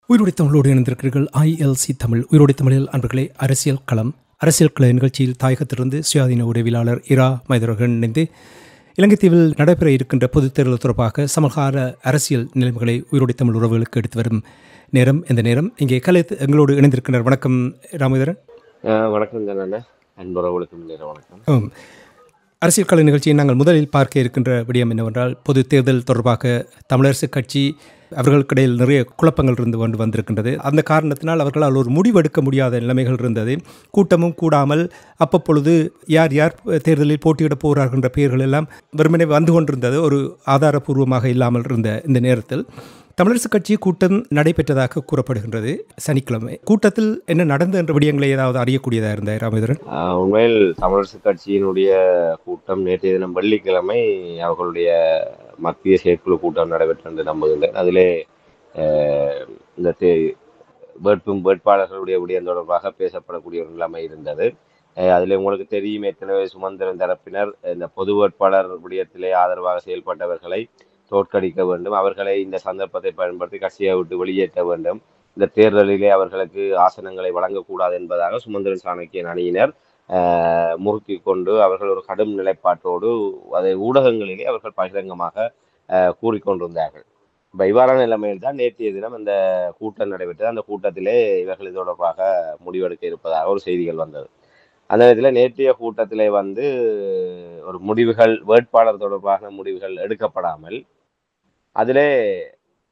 உயிரோடை தமிழோடு இணைந்திருக்கிறீர்கள். ILC தமிழ் உயிரோடை தமிழில் அன்பர்களே, அரசியல் கள நிகழ்ச்சியில் தாயகத்திலிருந்து சுயாதீன உதவியாளர் இரா மைதரகன் இணைந்து இலங்கை தீவில் நடைபெற இருக்கின்ற பொதுத் தேர்தல் தொடர்பாக சமகால அரசியல் நிலைமைகளை உயிரோடை தமிழ் உறவுகளுக்கு எடுத்து வரும் நேரம் இந்த நேரம். இங்கே எங்களோடு இணைந்திருக்கின்றனர். வணக்கம் ராமேந்திரன். வணக்கம் அன்புறவுகளுக்கும் வணக்கம். அரசியல் கள நிகழ்ச்சியை நாங்கள் முதலில் பார்க்க இருக்கின்ற விடயம் என்னவென்றால், பொது தேர்தல் தொடர்பாக தமிழரசு கட்சி அவர்களுக்கிடையில் நிறைய குழப்பங்கள் இருந்து கொண்டு வந்திருக்கின்றது. அந்த காரணத்தினால் அவர்களால் ஒரு முடிவெடுக்க முடியாத நிலைமைகள் இருந்தது. கூட்டமும் கூடாமல் அப்பப்பொழுது யார் யார் தேர்தலில் போட்டியிட போகிறார்கள் என்ற பெயர்கள் எல்லாம் வெறுமனே வந்து கொண்டிருந்தது. ஒரு ஆதாரபூர்வமாக இல்லாமல் இருந்த இந்த நேரத்தில் தமிழரசு கட்சி கூட்டம் நடைபெற்றதாக கூறப்படுகின்றது. சனிக்கிழமை கூட்டத்தில் என்ன நடந்த என்ற விடயங்களை ஏதாவது அறியக்கூடியதாக இருந்தார் ராமேந்திரன்? உண்மையில் தமிழரசு கட்சியினுடைய கூட்டம் நேற்றைய தினம் வெள்ளிக்கிழமை அவர்களுடைய மத்திய செயற்குழு கூட்டம் நடைபெற்று என்று நம்புகின்றேன். அதிலே இந்த வேட்பாளர்களுடைய விடயம் தொடர்பாக பேசப்படக்கூடிய ஒரு நிலைமை இருந்தது. அதில் உங்களுக்கு தெரியும், ஏற்கனவே சுமந்திரன் தரப்பினர் இந்த பொது வேட்பாளர் விடயத்திலே ஆதரவாக செயல்பட்டவர்களை தோற்கடிக்க வேண்டும், அவர்களை இந்த சந்தர்ப்பத்தை பயன்படுத்தி கட்சியை விட்டு வெளியேற்ற வேண்டும், இந்த தேர்தலிலே அவர்களுக்கு ஆசனங்களை வழங்கக்கூடாது என்பதாக சுமந்திரன் சாணக்கியன் அணியினர் முறுக்கி கொண்டு அவர்கள் ஒரு கடும் நிலைப்பாட்டோடு அதை ஊடகங்களிலே அவர்கள் பகிரங்கமாக கூறிக்கொண்டிருந்தார்கள். இப்போ இவ்வாறான நிலைமையில் தான் நேற்றைய தினம் அந்த கூட்டம் நடைபெற்றது. அந்த கூட்டத்திலே இவர்கள் இது தொடர்பாக முடிவெடுக்க இருப்பதாக ஒரு செய்திகள் வந்தது. அந்த நேரத்தில் நேற்றைய கூட்டத்திலே ஒரு முடிவுகள், வேட்பாளர் தொடர்பான முடிவுகள் எடுக்கப்படாமல் அதிலே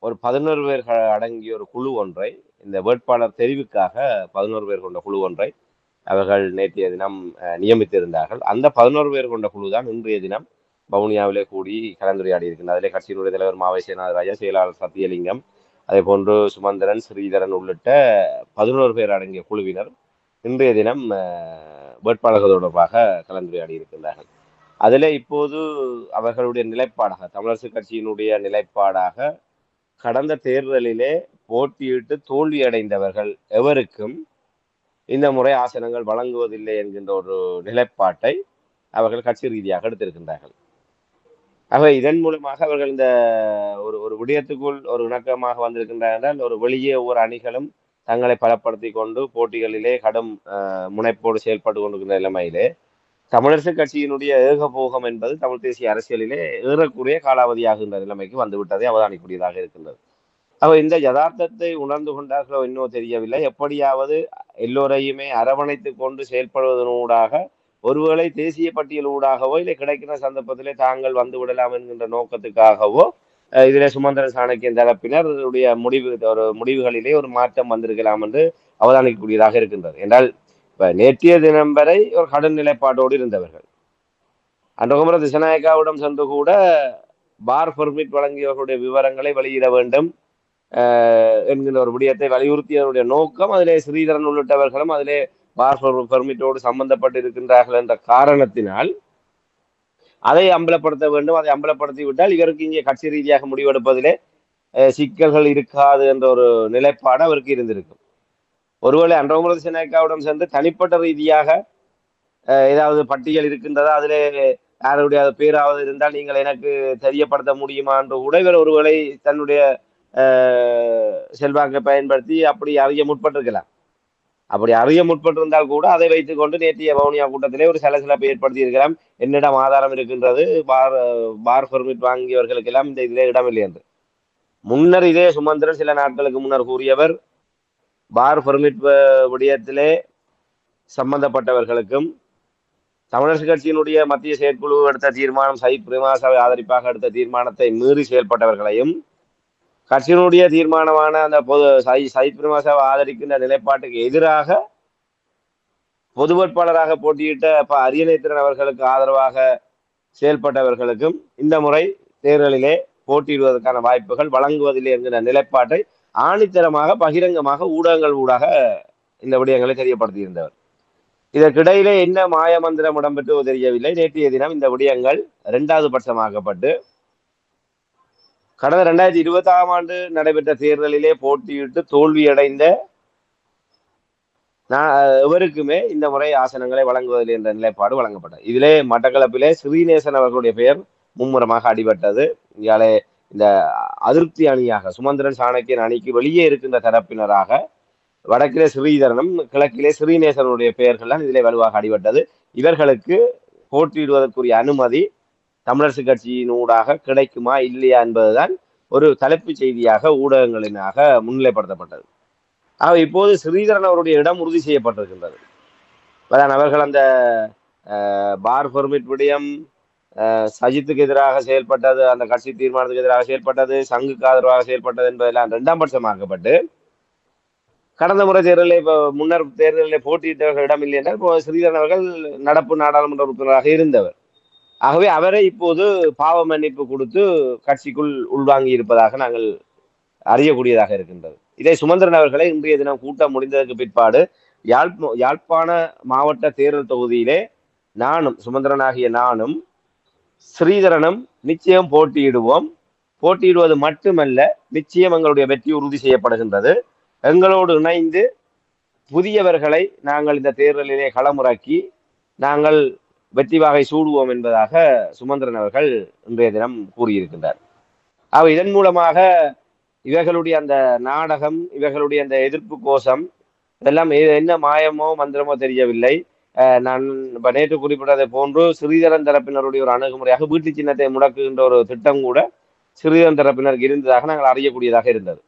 ஒரு 11 பேர்கள் அடங்கிய ஒரு குழு ஒன்றை, இந்த வேட்பாளர் தெரிவுக்காக 11 பேர் கொண்ட குழு ஒன்றை அவர்கள் நேற்றைய தினம் நியமித்திருந்தார்கள். அந்த 11 பேர் கொண்ட குழு தான் இன்றைய தினம் வவுனியாவிலே கூடி கலந்துரையாடி இருக்கின்றனர். அதிலே கட்சியினுடைய தலைவர் மாவை சேனாதராஜா, செயலாளர் சத்தியலிங்கம், அதே போன்று சுமந்திரன், ஸ்ரீதரன் உள்ளிட்ட 11 பேர் அடங்கிய குழுவினர் இன்றைய தினம் வேட்பாளர்கள் தொடர்பாக கலந்துரையாடி இருக்கின்றார்கள். அதில் இப்போது அவர்களுடைய நிலைப்பாடாக, தமிழரசு கட்சியினுடைய நிலைப்பாடாக, கடந்த தேர்தலிலே போட்டியிட்டு தோல்வியடைந்தவர்கள் எவருக்கும் இந்த முறை ஆசனங்கள் வழங்குவதில்லை என்கின்ற ஒரு நிலைப்பாட்டை அவர்கள் கட்சி ரீதியாக எடுத்திருக்கின்றார்கள். ஆக இதன் மூலமாக அவர்கள் இந்த ஒரு விடயத்துக்குள் ஒரு இணக்கமாக வந்திருக்கின்றார்கள். ஒரு வெளியே ஒவ்வொரு அணிகளும் தங்களை பலப்படுத்தி கொண்டு போட்டிகளிலே கடும் முனைப்போடு செயல்பட்டு கொண்டிருக்கின்ற நிலைமையிலே தமிழரசு கட்சியினுடைய ஏகபோகம் என்பது தமிழ் தேசிய அரசியலிலே ஏறக்குறைய காலாவதியாகின்ற நிலைமைக்கு வந்துவிட்டதை அவதானிக்கூடியதாக இருக்கின்றது. அவ இந்த யதார்த்தத்தை உணர்ந்து கொண்டார்களோ இன்னும் தெரியவில்லை. எப்படியாவது எல்லோரையுமே அரவணைத்து கொண்டு செயல்படுவதனூடாக ஒருவேளை தேசிய பட்டியல் ஊடாகவோ இல்லை கிடைக்கிற சந்தர்ப்பத்திலே தாங்கள் வந்து விடலாம் என்கின்ற நோக்கத்துக்காகவோ இதிலே சுமந்திரன் சாணக்கியன் தரப்பினருடைய முடிவுகளிலே ஒரு மாற்றம் வந்திருக்கலாம் என்று அவதானிக்கக்கூடியதாக இருக்கின்றது. என்றால் இப்ப நேற்றைய தினம் வரை ஒரு கடன் நிலைப்பாட்டோடு இருந்தவர்கள் அன்றகுமர திசநாயக்காவிடம் சென்று கூட பார் பெர்மிட் வழங்கியவர்களுடைய விவரங்களை வெளியிட வேண்டும் என்கின்ற ஒரு விடயத்தை வலியுறுத்தியவருடைய நோக்கம், அதிலே ஸ்ரீதரன் உள்ளிட்டவர்களும் அதிலே பார் பெர்மிட்டோடு சம்பந்தப்பட்டு இருக்கின்றார்கள் என்ற காரணத்தினால் அதை அம்பலப்படுத்த வேண்டும். அதை அம்பலப்படுத்தி விட்டால் இவருக்கு இங்கே கட்சி ரீதியாக முடிவெடுப்பதிலே சிக்கல்கள் இருக்காது என்ற ஒரு நிலைப்பாடு அவருக்கு இருந்திருக்கும். ஒருவேளை அன்றகுமர திசநாயக்காவிடம் சென்று தனிப்பட்ட ரீதியாக ஏதாவது பட்டியல் இருக்கின்றதா, அதிலே யாருடைய பேராவது இருந்தால் நீங்கள் எனக்கு தெரியப்படுத்த முடியுமா என்று கூட இவர் ஒருவேளை தன்னுடைய செல்வாக்கை பயன்படுத்தி அப்படி அறிய முற்பட்டிருக்கலாம். அப்படி அறிய முற்பட்டிருந்தால் கூட அதை வைத்துக் கொண்டு நேற்றைய வவுனியா கூட்டத்திலே ஒரு சலசலப்பை ஏற்படுத்தி இருக்கலாம். என்னிடம் ஆதாரம் இருக்கின்றது, பார் பெர்மிட் வாங்கியவர்களுக்கெல்லாம் இந்த இதிலே இடமில்லை என்று முன்னர் இதே சுமந்திரன் சில நாட்களுக்கு முன்னர் கூறியவர், பார் பெர்மிட் விடயத்திலே சம்பந்தப்பட்டவர்களுக்கும் தமிழரசு கட்சியினுடைய மத்திய செயற்குழு எடுத்த தீர்மானம், சயித் பிரேமதாசவை ஆதரிப்பாக எடுத்த தீர்மானத்தை மீறி செயல்பட்டவர்களையும் கட்சியினுடைய தீர்மானமான அந்த சயித் பிரேமதாசவை ஆதரிக்கின்ற நிலைப்பாட்டுக்கு எதிராக பொது வேட்பாளராக போட்டியிட்ட அரியநேத்திரன் அவர்களுக்கு ஆதரவாக செயல்பட்டவர்களுக்கும் இந்த முறை தேர்தலிலே போட்டியிடுவதற்கான வாய்ப்புகள் வழங்குவதில்லை என்கிற நிலைப்பாட்டை ஆணித்தரமாக பகிரங்கமாக ஊடகங்கள் ஊடாக இந்த விடயங்களை தெரியப்படுத்தியிருந்தவர். இதற்கிடையிலே என்ன மாயமந்திரம் இடம்பெற்றோ தெரியவில்லை. நேற்றைய தினம் இந்த விடயங்கள் இரண்டாவது பட்சமாக்கப்பட்டு கடந்த 2020ஆம் ஆண்டு நடைபெற்ற தேர்தலிலே போட்டியிட்டு தோல்வியடைந்த எவருக்குமே இந்த முறை ஆசனங்களை வழங்குவதில்லை என்ற நிலைப்பாடு வழங்கப்பட்டது. இதிலே மட்டக்களப்பிலே ஸ்ரீநேசன் அவர்களுடைய பெயர் மும்முரமாக அடிபட்டது. இயாலே இந்த அதிருப்தி அணியாக சுமந்திரன் சாணக்கியன் அணிக்கு வெளியே இருக்கின்ற தரப்பினராக வடக்கிலே ஸ்ரீதரனும் கிழக்கிலே ஸ்ரீநேசனுடைய பெயர்கள்லாம் இதிலே வலுவாக அடிபட்டது. இவர்களுக்கு போட்டியிடுவதற்குரிய அனுமதி தமிழரசு கட்சியினூடாக கிடைக்குமா இல்லையா என்பதுதான் ஒரு தலைப்புச் செய்தியாக ஊடகங்களினாக முன்னிலைப்படுத்தப்பட்டது. ஆக இப்போது ஸ்ரீதரன் அவருடைய இடம் உறுதி செய்யப்பட்டிருக்கின்றது. அவர்கள் அந்த பார் பெர்மிட் விடயம் சஜித்துக்கு எதிராக செயல்பட்டது, அந்த கட்சி தீர்மானத்துக்கு எதிராக செயல்பட்டது, சங்குக்கு ஆதரவாக செயல்பட்டது என்பதெல்லாம் இரண்டாம் பட்சமாக்கப்பட்டு கடந்த முறை தேர்தலில் இப்போ முன்னர் தேர்தலில் போட்டியிட்டவர்கள் இடம் இல்லை என்றால் இப்போ ஸ்ரீதரன் அவர்கள் நடப்பு நாடாளுமன்ற உறுப்பினராக இருந்தவர். ஆகவே அவரை இப்போது பாவ மன்னிப்பு கொடுத்து கட்சிக்குள் உள்வாங்கி இருப்பதாக நாங்கள் அறியக்கூடியதாக இருக்கின்றது. இதை சுமந்திரன் அவர்களை இன்றைய தினம் கூட்டம் முடிந்ததற்கு பிற்பாடு யாழ்ப்பாண மாவட்ட தேர்தல் தொகுதியிலே நானும் சுமந்திரனாகிய நானும் ஸ்ரீதரனும் நிச்சயம் போட்டியிடுவோம். போட்டியிடுவது மட்டுமல்ல, நிச்சயம் எங்களுடைய வெற்றி உறுதி செய்யப்படுகின்றது. எங்களோடு இணைந்து புதியவர்களை நாங்கள் இந்த தேர்தலிலே களமிறக்கி நாங்கள் வெற்றி வாகை சூடுவோம் என்பதாக சுமந்திரன் அவர்கள் இன்றைய தினம் கூறியிருக்கின்றார். இதன் மூலமாக இவர்களுடைய அந்த நாடகம், இவர்களுடைய அந்த எதிர்ப்பு கோஷம் இதெல்லாம் என்ன மாயமோ மந்திரமோ தெரியவில்லை. நான் நேற்று குறிப்பிட்டதை போன்று ஸ்ரீதரன் தரப்பினருடைய ஒரு அணுகுமுறையாக வீட்டு சின்னத்தை முடக்குகின்ற ஒரு திட்டம் கூட ஸ்ரீதரன் தரப்பினருக்கு இருந்ததாக நாங்கள் அறியக்கூடியதாக இருந்தது.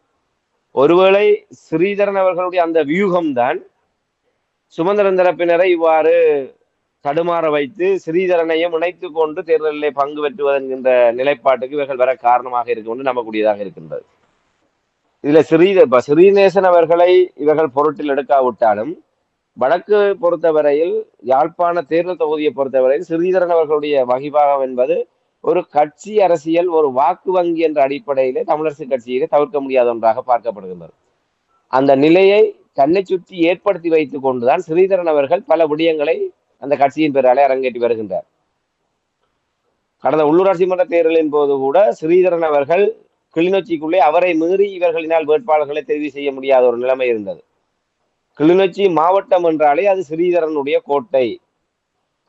ஒருவேளை ஸ்ரீதரன் அவர்களுடைய அந்த வியூகம்தான் சுமந்திரன் தரப்பினரை இவ்வாறு தடுமாற வைத்து ஸ்ரீதரனையும் இணைத்து கொண்டு தேர்தலிலே பங்கு பெற்றுவதென்கின்ற நிலைப்பாட்டுக்கு இவர்கள் வர காரணமாக இருக்கும் என்று நம்பக்கூடியதாக இருக்கின்றது. இதுல ஸ்ரீநேசன் அவர்களை இவர்கள் பொருட்டில் எடுக்காவிட்டாலும் வடக்கு பொறுத்தவரையில் யாழ்ப்பாண தேர்தல் தொகுதியை பொறுத்தவரையில் ஸ்ரீதரன் அவர்களுடைய வகிபாகம் என்பது ஒரு கட்சி அரசியல், ஒரு வாக்கு வங்கி என்ற அடிப்படையிலே தமிழரசு கட்சியிலே தவிர்க்க முடியாத ஒன்றாக பார்க்கப்படுகின்றது. அந்த நிலையை தன்னை சுற்றி ஏற்படுத்தி வைத்துக் கொண்டுதான் ஸ்ரீதரன் அவர்கள் பல விடயங்களை அந்த கட்சியின் பெயராலே அரங்கேற்றி வருகின்றார். கடந்த உள்ளூராட்சி மன்ற தேர்தலின் போது கூட ஸ்ரீதரன் அவர்கள் கிளிநொச்சிக்குள்ளே அவரை மீறி இவர்களினால் வேட்பாளர்களை தெரிவு செய்ய முடியாத ஒரு நிலைமை இருந்தது. கிளிநொச்சி மாவட்டம் என்றாலே அது ஸ்ரீதரனுடைய கோட்டை.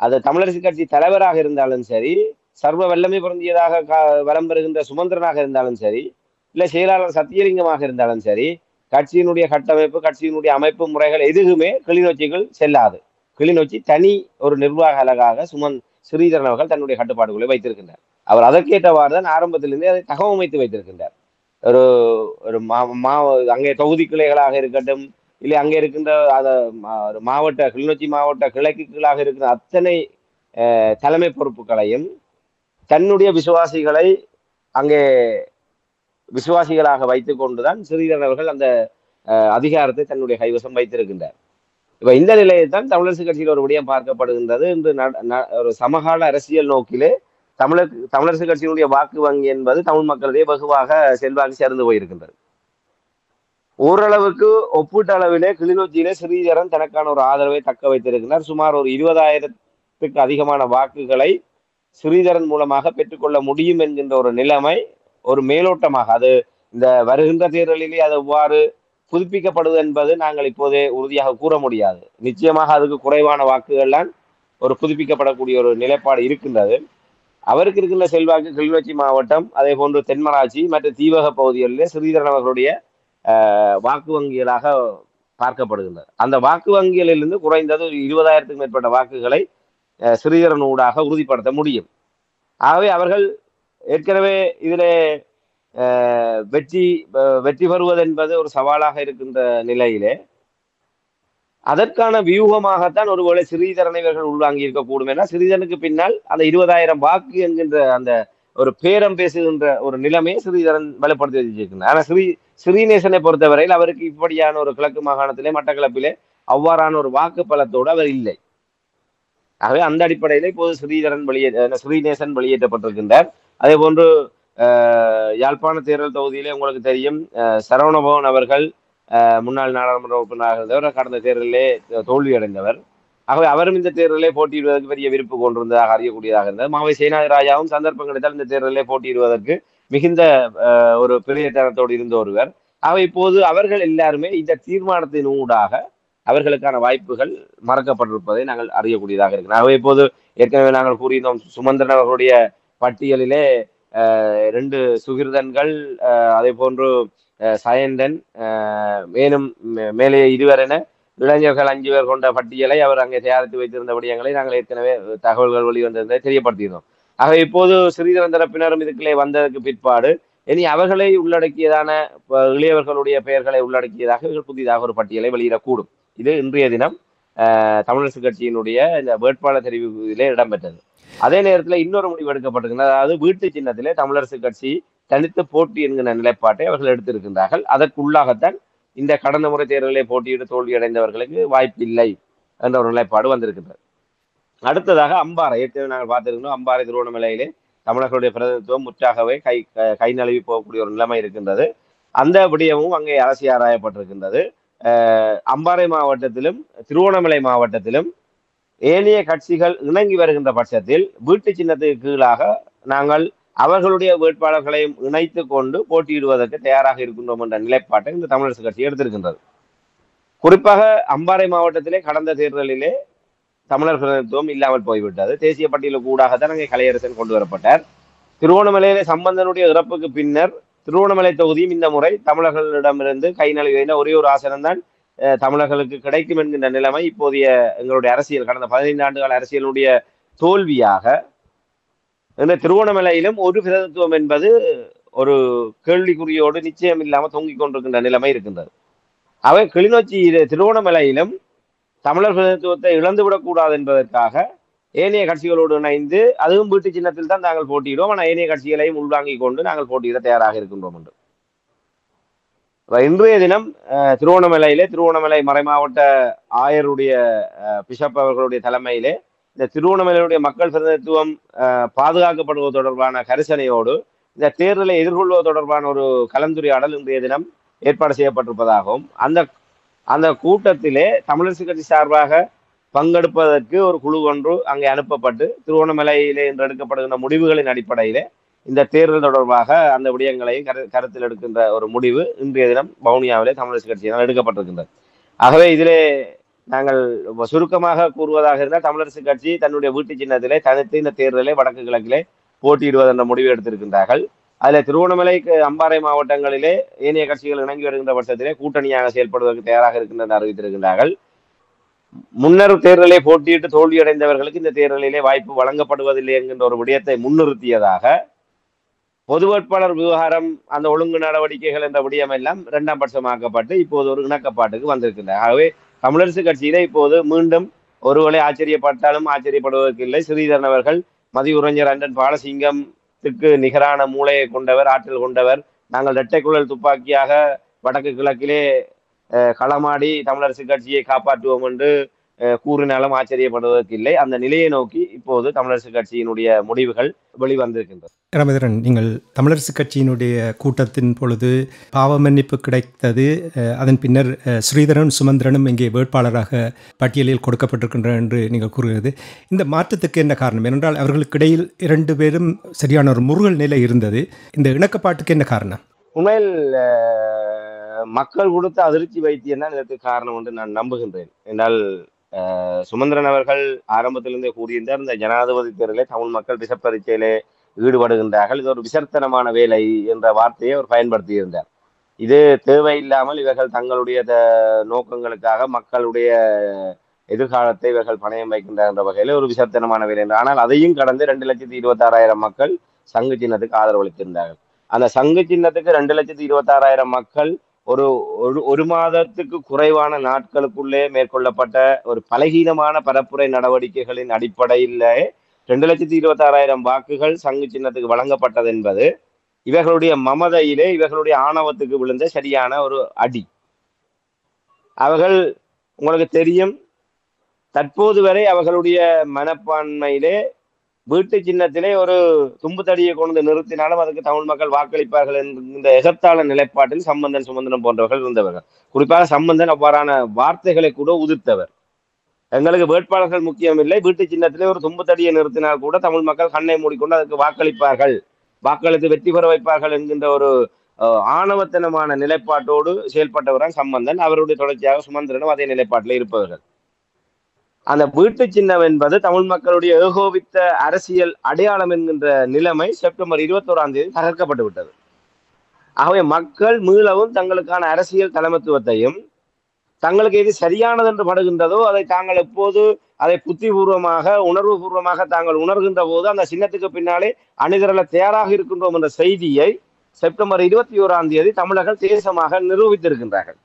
அது தமிழரசு கட்சி தலைவராக இருந்தாலும் சரி, சர்வ வல்லமை பொருந்தியதாக வலம் பெறுகின்ற சுமந்திரனாக இருந்தாலும் சரி, இல்லை செயலாளர் சத்தியலிங்கமாக இருந்தாலும் சரி, கட்சியினுடைய கட்டமைப்பு, கட்சியினுடைய அமைப்பு முறைகள் எதுவுமே கிளிநொச்சிகள் செல்லாது. கிளிநொச்சி தனி ஒரு நிர்வாக அலகாக ஸ்ரீதரன் அவர்கள் தன்னுடைய கட்டுப்பாடுகளை வைத்திருக்கின்றார். அவர் அதற்கேற்றவாறு தான் ஆரம்பத்திலிருந்தே அதை தகவமைத்து வைத்திருக்கின்றார். ஒரு ஒரு அங்கே தொகுதி கிளைகளாக இருக்கட்டும், இல்லை அங்கே இருக்கின்ற ஒரு மாவட்ட கிளிநொச்சி மாவட்ட கிளைக்கு கீழாக இருக்கிற அத்தனை தலைமை பொறுப்புகளையும் தன்னுடைய விசுவாசிகளை அங்கே விசுவாசிகளாக வைத்துக் கொண்டுதான் ஸ்ரீதரன் அவர்கள் அந்த அதிகாரத்தை தன்னுடைய கைவசம் வைத்திருக்கின்றார். இப்ப இந்த நிலையில் தான் தமிழரசு கட்சியில் ஒரு விடயம் பார்க்கப்படுகின்றது. இன்று ஒரு சமகால அரசியல் நோக்கிலே தமிழரசு கட்சியினுடைய வாக்கு வங்கி என்பது தமிழ் மக்களிடையே வெகுவாக செல்வாக்கு சேர்ந்து போயிருக்கின்றது. ஓரளவுக்கு ஒப்பீட்டளவிலே கிளிநொச்சியிலே ஸ்ரீதரன் தனக்கான ஒரு ஆதரவை தக்க வைத்திருக்கிறார். சுமார் ஒரு 20,000க்கு அதிகமான வாக்குகளை ஸ்ரீதரன் மூலமாக பெற்றுக்கொள்ள முடியும் என்கின்ற ஒரு நிலைமை ஒரு மேலோட்டமாக, அது இந்த வருகின்ற தேர்தலிலே அது எவ்வாறு புதுப்பிக்கப்படுவது என்பது நாங்கள் இப்போதே உறுதியாக கூற முடியாது. நிச்சயமாக அதுக்கு குறைவான வாக்குகள்லாம் ஒரு புதுப்பிக்கப்படக்கூடிய ஒரு நிலைப்பாடு இருக்கின்றது. அவருக்கு இருக்கின்ற செல்வாக்கு கிளிநொச்சி மாவட்டம், அதே போன்று தென்மராட்சி மற்றும் தீவக பகுதிகளிலே ஸ்ரீதரன் அவர்களுடைய வாக்கு வங்கிகளாக பார்க்கப்படுகின்றது. அந்த வாக்கு வங்கிகளிலிருந்து குறைந்தது 20,000க்கும் மேற்பட்ட வாக்குகளை ஸ்ரீதரன் ஊடாக உறுதிப்படுத்த முடியும். ஆகவே அவர்கள் ஏற்கனவே இதிலே வெற்றி பெறுவது என்பது ஒரு சவாலாக இருக்கின்ற நிலையிலே அதற்கான வியூகமாகத்தான் ஒருவேளை ஸ்ரீதரனை இவர்கள் உள்வாங்கி இருக்கக்கூடும். ஏன்னா ஸ்ரீதரனுக்கு பின்னால் அந்த 20,000 வாக்கு என்கின்ற அந்த ஒரு பேரம் பேசுகின்ற ஒரு நிலைமையை ஸ்ரீதரன் பலப்படுத்தி வச்சிருக்கிறார். ஆனா ஸ்ரீநேசனை பொறுத்தவரையில் அவருக்கு இப்படியான ஒரு கிழக்கு மாகாணத்திலே மட்டக்களப்பிலே அவ்வாறான ஒரு வாக்கு பலத்தோடு அவர் இல்லை. ஆகவே அந்த அடிப்படையில இப்போது ஸ்ரீநேசன் வெளியேற்றப்பட்டிருக்கின்றார். அதே போன்று யாழ்ப்பாண தேர்தல் தொகுதியிலே உங்களுக்கு தெரியும், சரவணபவன் அவர்கள் முன்னாள் நாடாளுமன்ற உறுப்பினராக இருந்தவர், கடந்த தேர்தலிலே தோல்வியடைந்தவர். ஆகவே அவரும் இந்த தேர்தலிலே போட்டியிடுவதற்கு பெரிய விருப்பு கொண்டிருந்ததாக அறியக்கூடியதாக இருந்தது. மாவை சேனாதிராஜாவும் சந்தர்ப்பம் கிடைத்தால் இந்த தேர்தலிலே போட்டியிடுவதற்கு மிகுந்த ஒரு பிரயத்தனத்தோடு இருந்த ஒருவர். ஆகவே இப்போது அவர்கள் எல்லாருமே இந்த தீர்மானத்தின் ஊடாக அவர்களுக்கான வாய்ப்புகள் மறக்கப்பட்டிருப்பதை நாங்கள் அறியக்கூடியதாக இருக்கிறோம். ஆகவே இப்போது ஏற்கனவே நாங்கள் கூறியிருந்தோம், சுமந்திரன் அவர்களுடைய பட்டியலிலே 2 சுகிர்தன்கள், அதே போன்று சயந்தன், மேலும் மேலே 2 என இளைஞர்கள் 5 பேர் கொண்ட பட்டியலை அவர் அங்கே தயாரித்து வைத்திருந்த விடயங்களை நாங்கள் ஏற்கனவே தகவல்கள் வெளிவந்திருந்ததை தெரியப்படுத்தியிருந்தோம். ஆக இப்போது சிறிதரன் தரப்பினரும் இதுக்குள்ளே வந்ததற்கு பிற்பாடு இனி அவர்களை உள்ளடக்கியதான இளையவர்களுடைய பெயர்களை உள்ளடக்கியதாக இவர்கள் புதிதாக ஒரு பட்டியலை வெளியிடக்கூடும். இது இன்றைய தினம் தமிழரசு கட்சியினுடைய இந்த வேட்பாளர் தெரிவிப்பிலே இடம்பெற்றது. அதே நேரத்தில் இன்னொரு முடிவு எடுக்கப்பட்டிருக்கிறது. அதாவது வீட்டு சின்னத்திலே தமிழரசு கட்சி தனித்து போட்டி என்கிற நிலைப்பாட்டை அவர்கள் எடுத்திருக்கின்றார்கள். அதற்குள்ளாகத்தான் இந்த கடந்த முறை தேர்தலிலே போட்டியிட்டு தோல்வியடைந்தவர்களுக்கு வாய்ப்பில்லை என்ற ஒரு நிலைப்பாடு வந்திருக்கின்றது. அடுத்ததாக அம்பாறை, ஏற்கனவே நாங்கள் பார்த்திருக்கிறோம், அம்பாறை திருவண்ணாமலையிலே தமிழர்களுடைய பிரதிநிதித்துவம் முற்றாகவே கை நழுவி போகக்கூடிய ஒரு நிலைமை இருக்கின்றது. அந்த விடயமும் அங்கே அரசியல் ஆராயப்பட்டிருக்கின்றது. அம்பாறை மாவட்டத்திலும் திருவண்ணாமலை மாவட்டத்திலும் ஏனைய கட்சிகள் இணங்கி வருகின்ற பட்சத்தில் வீட்டு சின்னத்துக்கு கீழாக நாங்கள் அவர்களுடைய வேட்பாளர்களையும் இணைத்து கொண்டு போட்டியிடுவதற்கு தயாராக இருக்கின்றோம் என்ற நிலைப்பாட்டை இந்த தமிழரசு கட்சி எடுத்திருக்கின்றது. குறிப்பாக அம்பாறை மாவட்டத்திலே கடந்த தேர்தலிலே தமிழர் பிரதிநிதித்துவம் இல்லாமல் போய்விட்டது. தேசிய பட்டியலுக்கு ஊடாகத்தான் அங்கே கலையரசன் கொண்டு வரப்பட்டார். திருவோணமலையிலே சம்பந்தனுடைய இறப்புக்கு பின்னர் திருவோணமலை தொகுதியும் இந்த முறை தமிழர்களிடமிருந்து கை நழுவின ஒரே ஒரு ஆசனம் தான் தமிழர்களுக்கு கிடைக்கும் என்கின்ற நிலைமை இப்போதைய எங்களுடைய அரசியல் கடந்த 15 ஆண்டுகால அரசியலுடைய தோல்வியாக இந்த திருவோணமலையிலும் ஒரு பிரதித்துவம் என்பது ஒரு கேள்விக்குறியோடு நிச்சயம் இல்லாமல் தொங்கிக் கொண்டிருக்கின்ற நிலைமை இருக்கின்றது. அவை கிளிநொச்சி திருவோணமலையிலும் தமிழர் பிரதித்துவத்தை இழந்துவிடக் கூடாது என்பதற்காக ஏனைய கட்சிகளோடு இணைந்து அதுவும் வீட்டு சின்னத்தில் தான் நாங்கள் போட்டியிடுவோம், ஆனால் ஏனைய கட்சிகளையும் உள்வாங்கிக் கொண்டு நாங்கள் போட்டியிட தயாராக இருக்கின்றோம் என்று இன்றைய தினம் திருவோணமலையிலே திருவோணமலை மறைமாவட்ட ஆயருடைய பிஷப் அவர்களுடைய தலைமையிலே இந்த திருவோணமலையுடைய மக்கள் பிரதிநிதித்துவம் பாதுகாக்கப்படுவது தொடர்பான கரிசனையோடு இந்த தேர்தலை எதிர்கொள்வது தொடர்பான ஒரு கலந்துரையாடல் இன்றைய தினம் ஏற்பாடு செய்யப்பட்டிருப்பதாகவும் அந்த கூட்டத்திலே தமிழரசு கட்சி சார்பாக பங்கெடுப்பதற்கு ஒரு குழு ஒன்று அங்கே அனுப்பப்பட்டு திருவோணமலையிலே இன்று எடுக்கப்படுகின்ற முடிவுகளின் அடிப்படையிலே இந்த தேர்தல் தொடர்பாக அந்த விடயங்களையும் கருத்தில் எடுக்கின்ற ஒரு முடிவு இன்றைய தினம் வவுனியாவிலே தமிழரசு கட்சியினால் எடுக்கப்பட்டிருக்கின்றது. ஆகவே இதிலே நாங்கள் சுருக்கமாக கூறுவதாக இருந்தால் தமிழரசு கட்சி தன்னுடைய வீட்டு சின்னத்திலே தனித்து இந்த தேர்தலை வடக்கு கிழக்கிலே போட்டியிடுவது என்ற முடிவு எடுத்திருக்கின்றார்கள். அதில் திருவோணமலை அம்பாறை மாவட்டங்களிலே ஏனைய கட்சிகள் இணங்கி வருகின்ற பட்சத்திலே கூட்டணியாக செயல்படுவதற்கு தயாராக இருக்கின்றன அறிவித்திருக்கின்றார்கள். முன்னர் தேர்தலை போட்டியிட்டு தோல்வியடைந்தவர்களுக்கு இந்த தேர்தலிலே வாய்ப்பு வழங்கப்படுவதில்லை என்கின்ற ஒரு விடயத்தை முன்னிறுத்தியதாக பொது வேட்பாளர் விவகாரம் அந்த ஒழுங்கு நடவடிக்கைகள் என்ற விடயம் எல்லாம் 2ஆம் பட்சமாக்கப்பட்டு இப்போது ஒரு இணக்கப்பாட்டுக்கு வந்திருக்கின்றன. ஆகவே தமிழரசு கட்சியிலே இப்போது மீண்டும் ஒருவேளை ஆச்சரியப்பட்டாலும் ஆச்சரியப்படுவதற்கு இல்லை. ஸ்ரீதரன் அவர்கள் மதியுரைஞர் அண்டன் பாலசிங்கத்துக்கு நிகரான மூளையை கொண்டவர், ஆற்றல் கொண்டவர். நாங்கள் இரட்டை குழல் துப்பாக்கியாக வடக்கு கிழக்கிலே களமாடி தமிழரசு கட்சியை காப்பாற்றுவோம் என்று கூறினாலும் ஆச்சரியப்படுவதற்கு இல்லை. அந்த நிலையை நோக்கி இப்போது தமிழரசு கட்சியினுடைய முடிவுகள் வெளிவந்திருக்கின்றது. ராமேந்திரன், நீங்கள் தமிழரசு கட்சியினுடைய கூட்டத்தின் பொழுது பாவ மன்னிப்பு கிடைத்தது, அதன் பின்னர் ஸ்ரீதரன் சுமந்திரனும் இங்கே வேட்பாளராக பட்டியலில் கொடுக்கப்பட்டிருக்கின்றனர் என்று நீங்கள் கூறுகிறது. இந்த மாற்றத்துக்கு என்ன காரணம்? ஏனென்றால் அவர்களுக்கு இடையில் 2 பேரும் சரியான ஒரு முருகல் நிலை இருந்தது. இந்த இணக்கப்பாட்டுக்கு என்ன காரணம்? உண்மையில் மக்கள் கொடுத்த அதிர்ச்சி வைத்தியம் தான் இதற்கு காரணம் என்று நான் நம்புகின்றேன். என்றால் சுமந்திரன் அவர்கள் ஆரம்பத்திலிருந்தே கூறியிருந்தார், இந்த ஜனாதிபதி தேர்தலே தமிழ் மக்கள் விஷ பரீட்சையிலே ஈடுபடுகின்றார்கள், இது ஒரு விசர்த்தனமான வேலை என்ற வார்த்தையை அவர் பயன்படுத்தி இருந்தார். இது தேவையில்லாமல் இவர்கள் தங்களுடைய நோக்கங்களுக்காக மக்களுடைய எதிர்காலத்தை இவர்கள் பணயம் வைக்கின்றார் என்ற வகையில் ஒரு விசர்த்தனமான வேலை என்று. ஆனால் அதையும் கடந்து 2,26,000 மக்கள் சங்கு சின்னத்துக்கு ஆதரவு அளித்திருந்தார்கள். அந்த சங்கு சின்னத்துக்கு 2,26,000 மக்கள் ஒரு மாதத்துக்கு குறைவான நாட்களுக்குள்ளே மேற்கொள்ளப்பட்ட ஒரு பலகீனமான பரப்புரை நடவடிக்கைகளின் அடிப்படையிலே 2,26,000 வாக்குகள் சங்கு சின்னத்துக்கு வழங்கப்பட்டது என்பது இவர்களுடைய மமதையிலே இவர்களுடைய ஆணவத்துக்கு விழுந்த சரியான ஒரு அடி. அவர்கள் உங்களுக்கு தெரியும், தற்போது வரை அவர்களுடைய மனப்பான்மையிலே வீட்டு சின்னத்திலே ஒரு தும்பு தடியை கொண்டு நிறுத்தினாலும் அதுக்கு தமிழ் மக்கள் வாக்களிப்பார்கள் என்கின்ற எகத்தாள நிலைப்பாட்டில் சம்பந்தன் சுமந்திரன் போன்றவர்கள் இருந்தவர்கள். குறிப்பாக சம்பந்தன் அவ்வாறான வார்த்தைகளை கூட உதிர்த்தவர். எங்களுக்கு வேட்பாளர்கள் முக்கியம் இல்லை, வீட்டு சின்னத்திலே ஒரு தும்பு தடியை நிறுத்தினால் கூட தமிழ் மக்கள் கண்ணை மூடிக்கொண்டு அதுக்கு வாக்களிப்பார்கள், வாக்களித்து வெற்றி பெற வைப்பார்கள் என்கின்ற ஒரு ஆணவத்தனமான நிலைப்பாட்டோடு செயல்பட்டவரான் சம்பந்தன். அவருடைய தொடர்ச்சியாக சுமந்திரனும் அதே நிலைப்பாட்டில் இருப்பவர்கள். அந்த வீட்டு சின்னம் என்பது தமிழ் மக்களுடைய ஏகோபித்த அரசியல் அடையாளம் என்கின்ற நிலைமை செப்டம்பர் 21 தகர்க்கப்பட்டு விட்டது. ஆகவே மக்கள் மீளவும் தங்களுக்கான அரசியல் தலைமைத்துவத்தையும் தங்களுக்கு எது சரியானது என்று படுகின்றதோ அதை தாங்கள் எப்போது அதை புத்திபூர்வமாக உணர்வு பூர்வமாக தாங்கள் உணர்கின்ற போது அந்த சின்னத்துக்கு பின்னாலே அணிதிரள தயாராக இருக்கின்றோம் என்ற செய்தியை செப்டம்பர் 21 தமிழர்கள் தேசமாக நிரூபித்திருக்கின்றார்கள்.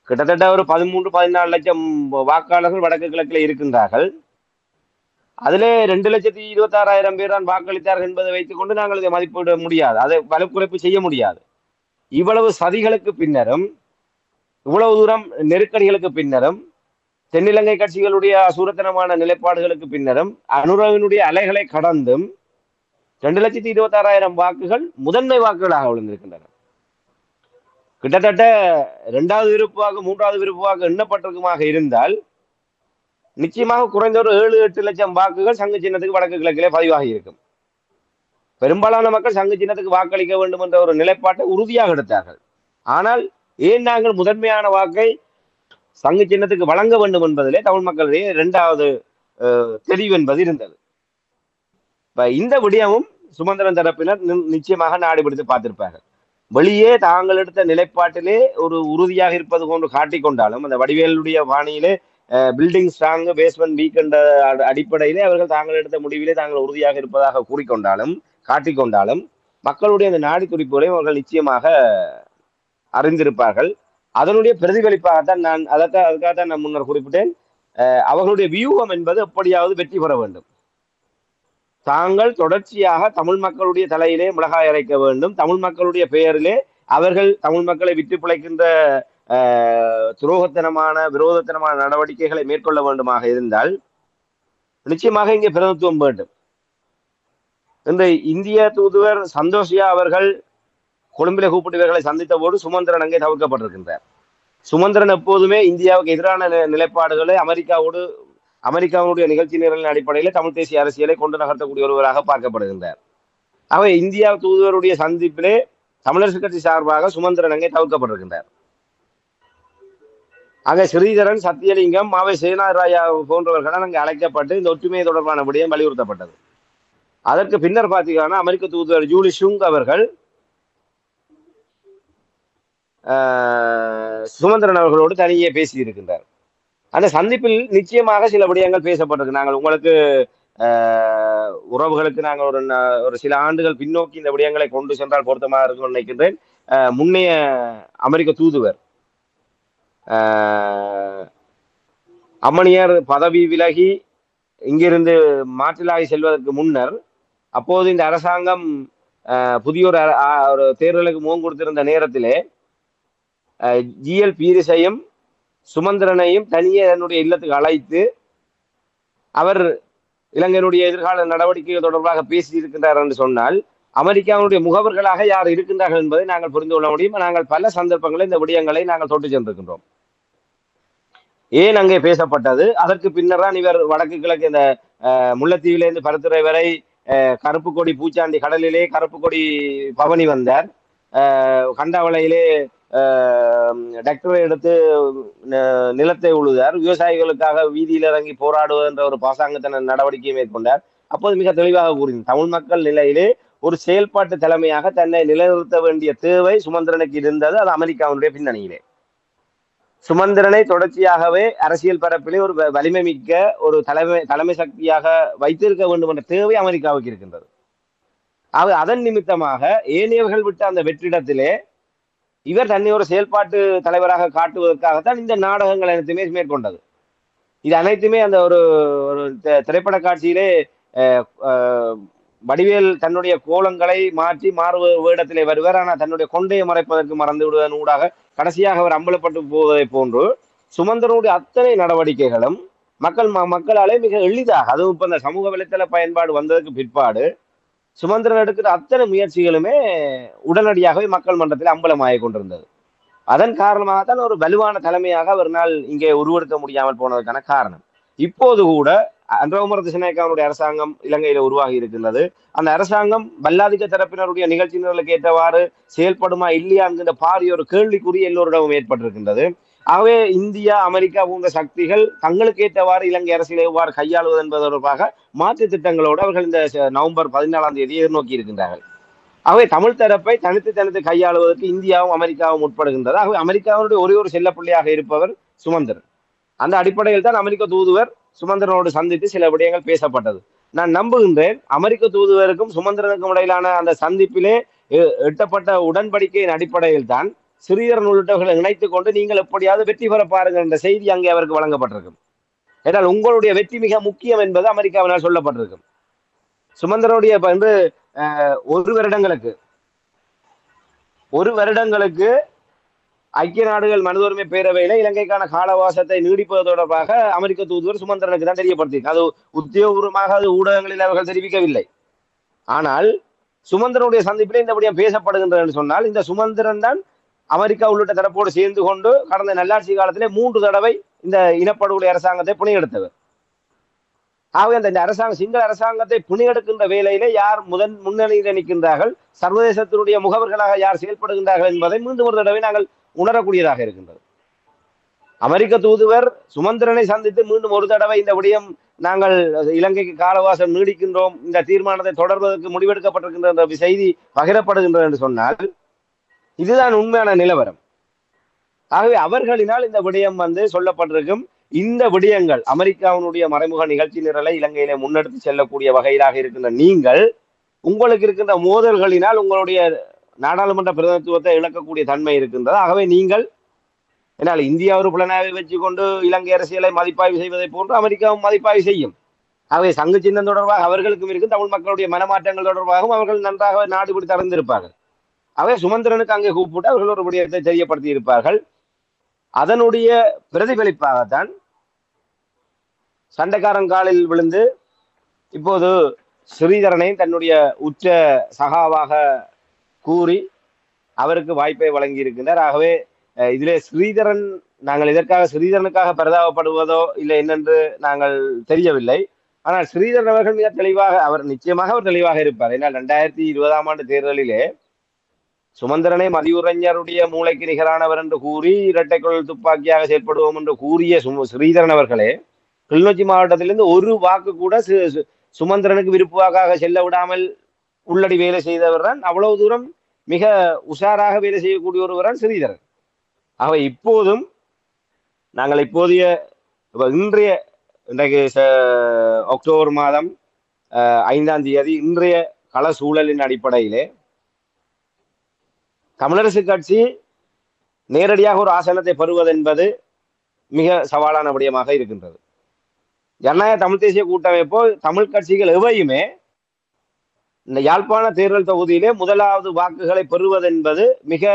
கிட்டத்தட்ட ஒரு 13-14 லட்சம் வாக்காளர்கள் வடக்கு கிழக்கில் இருக்கின்றார்கள். அதிலே 2,26,000 பேர் தான் வாக்களித்தார்கள் என்பதை வைத்துக் கொண்டு நாங்கள் இதை மதிப்பிட முடியாது, அதை வலுக்குறைப்பு செய்ய முடியாது. இவ்வளவு சதிகளுக்கு பின்னரும், இவ்வளவு தூரம் நெருக்கடிகளுக்கு பின்னரும், தென்னிலங்கை கட்சிகளுடைய அசுரத்தனமான நிலைப்பாடுகளுக்கு பின்னரும், அனுரவினுடைய அலைகளை கடந்தும் 2,26,000 வாக்குகள் முதன்மை வாக்குகளாக விழுந்திருக்கின்றன. கிட்டத்தட்ட 2வது விருப்பு வாக்கு 3வது விருப்பு வாக்கு எண்ணப்பட்டிருக்குமாக இருந்தால் நிச்சயமாக குறைந்த ஒரு 7-8 லட்சம் வாக்குகள் சங்கு சின்னத்துக்கு வடக்கு கிழக்கிலே பதிவாகி இருக்கும். பெரும்பாலான மக்கள் சங்கு சின்னத்துக்கு வாக்களிக்க வேண்டும் என்ற ஒரு நிலைப்பாட்டை உறுதியாக எடுத்தார்கள். ஆனால் ஏன் நாங்கள் முதன்மையான வாக்கை சங்கு சின்னத்துக்கு வழங்க வேண்டும் என்பதிலே தமிழ் மக்களிடையே 2வது தெளிவு என்பது இருந்தது. இப்ப இந்த விடயமும் சுமந்திரன் தரப்பினர் நிச்சயமாக நாடு பிடித்து பார்த்திருப்பார்கள். வெளியே தாங்கள் எடுத்த நிலைப்பாட்டிலே ஒரு உறுதியாக இருப்பது போன்று காட்டிக்கொண்டாலும் அந்த வடிவேலுடைய பாணியிலே பில்டிங் ஸ்ட்ராங் பேஸ்மெண்ட் வீக் என்ற அடிப்படையிலே அவர்கள் தாங்கள் எடுத்த முடிவிலே தாங்கள் உறுதியாக இருப்பதாக கூறிக்கொண்டாலும் காட்டிக்கொண்டாலும் மக்களுடைய அந்த நாடி துடிப்புகளையும் அவர்கள் நிச்சயமாக அறிந்திருப்பார்கள். அதனுடைய பிரதிபலிப்பாகத்தான் நான் அதுக்காகத்தான் நான் முன்னர் குறிப்பிட்டேன். அவர்களுடைய வியூகம் என்பது எப்படியாவது வெற்றி பெற வேண்டும். தாங்கள் தொடர்ச்சியாக தமிழ் மக்களுடைய தலையிலே மிளகாய் அரைக்க வேண்டும், தமிழ் மக்களுடைய பெயரிலே அவர்கள் தமிழ் மக்களை விட்டு பிழைக்கின்ற துரோகத்தனமான விரோதத்தனமான நடவடிக்கைகளை மேற்கொள்ள வேண்டுமாக இருந்தால் நிச்சயமாக இங்கே பிரதித்துவம் வேண்டும். இந்த இந்திய தூதுவர் சந்தோஷியா அவர்கள் கொழும்பிலே கூப்பிட்டு இவர்களை சந்தித்த போது சுமந்திரன் அங்கே தவிர்க்கப்பட்டிருக்கின்றார். சுமந்திரன் எப்போதுமே இந்தியாவுக்கு எதிரான நிலைப்பாடுகளை அமெரிக்காவுடைய நிகழ்ச்சி நிரலின் அடிப்படையில் தமிழ் தேசிய அரசியலை கொண்டு நகர்த்தக்கூடிய ஒருவராக பார்க்கப்படுகின்றார். ஆகவே இந்தியா தூதுவருடைய சந்திப்பிலே தமிழரசு கட்சி சார்பாக சுமந்திரன் அங்கே தவிர்க்கப்பட்டிருக்கின்றார். அங்கே ஸ்ரீதரன், சத்தியலிங்கம், மாவை சேனாராயா போன்றவர்கள் அங்கே அழைக்கப்பட்டு இந்த ஒற்றுமை தொடர்பான விடயம் வலியுறுத்தப்பட்டது. அதற்கு பின்னர் பார்த்தீங்கன்னா அமெரிக்க தூதுவர் ஜூலி ஷுங் அவர்கள் சுமந்திரன் அவர்களோடு தனியே பேசி இருக்கின்றார். அந்த சந்திப்பில் நிச்சயமாக சில விடயங்கள் பேசப்பட்டிருக்கு. நாங்கள் உங்களுக்கு உறவுகளுக்கு நாங்கள் ஒரு சில ஆண்டுகள் பின்னோக்கி இந்த விடயங்களை கொண்டு சென்றால் பொருத்தமாக இருக்கும் நினைக்கின்றேன். முன்னைய அமெரிக்க தூதுவர் அம்மணியர் பதவி விலகி இங்கிருந்து மாற்றிலாகி செல்வதற்கு முன்னர் அப்போது இந்த அரசாங்கம் புதிய ஒரு தேர்தலுக்கு முகம் கொடுத்திருந்த நேரத்திலே ஜிஎல் பீரிஸையும் சுமந்திரனையும் தனியே என்னுடைய இல்லத்துக்கு அழைத்து அவர் இலங்கையினுடைய எதிர்கால நடவடிக்கைகள் தொடர்பாக பேசி இருக்கின்றார் என்று சொன்னால் அமெரிக்காவுடைய முகவர்களாக யார் இருக்கின்றார்கள் என்பதை நாங்கள் புரிந்து கொள்ள முடியும். நாங்கள் பல சந்தர்ப்பங்களில் இந்த விடயங்களை நாங்கள் தொட்டு சென்றிருக்கின்றோம். ஏன் அங்கே பேசப்பட்டது, அதற்கு பின்னர் தான் இவர் வடக்கு கிழக்கு இந்த முல்லைத்தீவிலிருந்து பருத்துறை வரை கருப்பு கொடி பூச்சாண்டி கடலிலே கருப்பு கொடி பவனி வந்தார். கண்டாவளையிலே டாக்டரை எடுத்து நிலத்தை உழுதார். விவசாயிகளுக்காக வீதியில் இறங்கி போராடுவது என்ற ஒரு பாசாங்கத்தன நடவடிக்கையை மேற்கொண்டார். அப்போது மிக தெளிவாக கூறினார், தமிழ் மக்கள் நிலையிலே ஒரு செயல்பாட்டு தலைமையாக தன்னை நிலைநிறுத்த வேண்டிய தேவை சுமந்திரனுக்கு இருந்தது. அது அமெரிக்காவுடைய பின்னணியிலே சுமந்திரனை தொடர்ச்சியாகவே அரசியல் பரப்பிலே ஒரு வலிமை மிக்க ஒரு தலைமை சக்தியாக வைத்திருக்க வேண்டும் என்ற தேவை அமெரிக்காவுக்கு இருக்கின்றது. அதன் நிமித்தமாக ஏனையவர்கள் விட்ட அந்த வெற்றிடத்திலே இவர் தன்னை ஒரு செயல்பாட்டு தலைவராக காட்டுவதற்காகத்தான் இந்த நாடகங்கள் அனைத்துமே மேற்கொண்டது. இது அனைத்துமே அந்த ஒரு திரைப்பட காட்சியிலே வடிவேல் தன்னுடைய கோலங்களை மாற்றி மாறு வேடத்திலே வருவார். ஆனால் தன்னுடைய கொண்டையை மறைப்பதற்கு மறந்து விடுவதன் ஊடாக கடைசியாக அவர் அம்பலப்பட்டு போவதை போன்று சுமந்திரனுடைய அத்தனை நடவடிக்கைகளும் மக்களாலே மிக எளிதாக, அதுவும் இப்ப இந்த சமூக வலைத்தள பயன்பாடு வந்ததுக்கு பிற்பாடு சுமந்திரன் எடுக்கிற அத்தனை முயற்சிகளுமே உடனடியாகவே மக்கள் மன்றத்தில் அம்பலமாகிக் கொண்டிருந்தது. அதன் காரணமாகத்தான் ஒரு வலுவான தலைமையாக அவரால் இங்கே உருவெடுக்க முடியாமல் போனதற்கான காரணம். இப்போது கூட அன்றகுமார திசாநாயக்கவுடைய அரசாங்கம் இலங்கையில உருவாகி இருக்கின்றது. அந்த அரசாங்கம் பல்லாதிக்க தரப்பினருடைய நிகழ்ச்சி நிரலுக்கு ஏற்றவாறு செயல்படுமா இல்லையா என்கின்ற பாரிய ஒரு கேள்விக்குறி எல்லோரிடமும் ஏற்பட்டிருக்கின்றது. ஆகவே இந்தியா, அமெரிக்கா போன்ற சக்திகள் தங்களுக்கு ஏற்றவாறு இலங்கை அரசியலை எவ்வாறு கையாளுவது என்பது தொடர்பாக மாற்று திட்டங்களோடு அவர்கள் இந்த நவம்பர் 14ஆம் தேதி எதிர்நோக்கி இருக்கின்றார்கள். ஆகவே தமிழ் தரப்பை தனித்து கையாளுவதற்கு இந்தியாவும் அமெரிக்காவும் உட்படுகின்றது. ஆகவே அமெரிக்காவுடைய ஒரே ஒரு செல்ல புள்ளியாக இருப்பவர் சுமந்திரன். அந்த அடிப்படையில் தான் அமெரிக்க தூதுவர் சுமந்திரனோடு சந்தித்து சில விடயங்கள் பேசப்பட்டது. நான் நம்புகின்றேன் அமெரிக்க தூதுவருக்கும் சுமந்திரனுக்கும் இடையிலான அந்த சந்திப்பிலே எட்டப்பட்ட உடன்படிக்கையின் அடிப்படையில் தான் ஸ்ரீதரன் உள்ளிட்டவர்களை இணைத்துக் கொண்டு நீங்கள் எப்படியாவது வெற்றி பெற பாருங்கள் என்ற செய்தி அங்கே அவருக்கு வழங்கப்பட்டிருக்கும். ஏனால் உங்களுடைய வெற்றி மிக முக்கியம் என்பது அமெரிக்காவினால் சொல்லப்பட்டிருக்கும். சுமந்திரனுடைய வந்து ஒரு வருடங்களுக்கு ஐக்கிய நாடுகள் மனித உரிமை பேரவையில இலங்கைக்கான காலவாசத்தை நீடிப்பது தொடர்பாக அமெரிக்க தூதுவர் சுமந்திரனுக்கு தான் தெரியப்படுத்தியிருக்கு. அது உத்தியோகபூர்வமாக அது ஊடகங்களில் அவர்கள் தெரிவிக்கவில்லை. ஆனால் சுமந்திரனுடைய சந்திப்பிலே இந்த விடயம் பேசப்படுகின்றது என்று சொன்னால் இந்த சுமந்திரன் தான் அமெரிக்கா உள்ளிட்ட தரப்போடு சேர்ந்து கொண்டு கடந்த நல்லாட்சி காலத்திலே 3 தடவை இந்த இனப்படுகொலை அரசாங்கத்தை புனியெடுத்தவர். ஆகவே அந்த சிங்கள அரசாங்கத்தை புனியெடுக்கின்ற வேளையிலே யார் முன்னணியில் நிற்கின்றார்கள், சர்வதேசத்தினுடைய முகவர்களாக யார் செயல்படுகின்றார்கள் என்பதை மீண்டும் ஒரு தடவை நாங்கள் உணரக்கூடியதாக இருக்கின்றது. அமெரிக்க தூதுவர் சுமந்திரனை சந்தித்து மீண்டும் ஒரு தடவை இந்த விடயம் நாங்கள் இலங்கைக்கு காலவாசம் நீடிக்கின்றோம், இந்த தீர்மானத்தை தொடர்வதற்கு முடிவெடுக்கப்பட்டிருக்கின்ற என்ற செய்தி பகிரப்படுகின்றது என்று சொன்னால் இதுதான் உண்மையான நிலவரம். ஆகவே அவர்களினால் இந்த விடயம் வந்து சொல்லப்பட்டிருக்கும். இந்த விடயங்கள் அமெரிக்காவினுடைய மறைமுக நிகழ்ச்சி நிரலை இலங்கையிலே முன்னெடுத்து செல்லக்கூடிய வகையிலாக இருக்கின்ற நீங்கள் உங்களுக்கு இருக்கின்ற மோதல்களினால் உங்களுடைய நாடாளுமன்ற பிரதிநிதித்துவத்தை இழக்கக்கூடிய தன்மை இருக்கின்றது. ஆகவே நீங்கள் என்னால் இந்தியா ஒரு புலனாய்வை வச்சுக்கொண்டு இலங்கை அரசியலை மதிப்பாய்வு செய்வதை போன்று அமெரிக்காவும் மதிப்பாய்வு செய்யும். ஆகவே சங்கு சின்னம் தொடர்பாக அவர்களுக்கும் இருக்கும், தமிழ் மக்களுடைய மனமாற்றங்கள் தொடர்பாகவும் அவர்கள் நன்றாக நாடு பிடித்து அறிந்திருப்பார்கள். ஆகவே சுமந்திரனுக்கு அங்கே கூப்பிட்டு அவர்கள் ஒரு விடயத்தை தெரியப்படுத்தி இருப்பார்கள். அதனுடைய பிரதிபலிப்பாகத்தான் சண்டைக்காரன் காலில் விழுந்து இப்போது ஸ்ரீதரனை தன்னுடைய உச்ச சகாவாக கூறி அவருக்கு வாய்ப்பை வழங்கி இருக்கின்றார். ஆகவே இதிலே ஸ்ரீதரன் நாங்கள் இதற்காக ஸ்ரீதரனுக்காக பரிதாபப்படுவதோ இல்லை என்னென்று நாங்கள் தெரியவில்லை. ஆனால் ஸ்ரீதரன் அவர்கள் மிக தெளிவாக அவர் தெளிவாக இருப்பார். ஏன்னால் 2020ஆம் ஆண்டு தேர்தலிலே சுமந்திரனை மதியுரைஞருடைய மூளைக்கு நிகரானவர் என்று கூறி இரட்டைக்குழல் துப்பாக்கியாக செயல்படுவோம் என்று கூறிய ஸ்ரீதரன் அவர்களே கிளிநொச்சி மாவட்டத்திலிருந்து ஒரு வாக்கு கூட சுமந்திரனுக்கு விருப்பு வாக்காக செல்ல விடாமல் உள்ளடி வேலை செய்தவர் தான். அவ்வளவு தூரம் மிக உஷாராக வேலை செய்யக்கூடிய ஒருவர் ஸ்ரீதரன். ஆகவே இப்போதும் நாங்கள் இன்றைக்கு அக்டோபர் மாதம் 5ஆம் தேதி இன்றைய கள சூழலின் அடிப்படையிலே தமிழரசு கட்சி நேரடியாக ஒரு ஆசனத்தை பெறுவது என்பது மிக சவாலான விடயமாக இருக்கின்றது. ஜனநாயக தமிழ் தேசிய கூட்டமைப்போ தமிழ் கட்சிகள் எவையுமே இந்த யாழ்ப்பாண தேர்தல் தொகுதியிலே முதலாவது வாக்குகளை பெறுவது என்பது மிக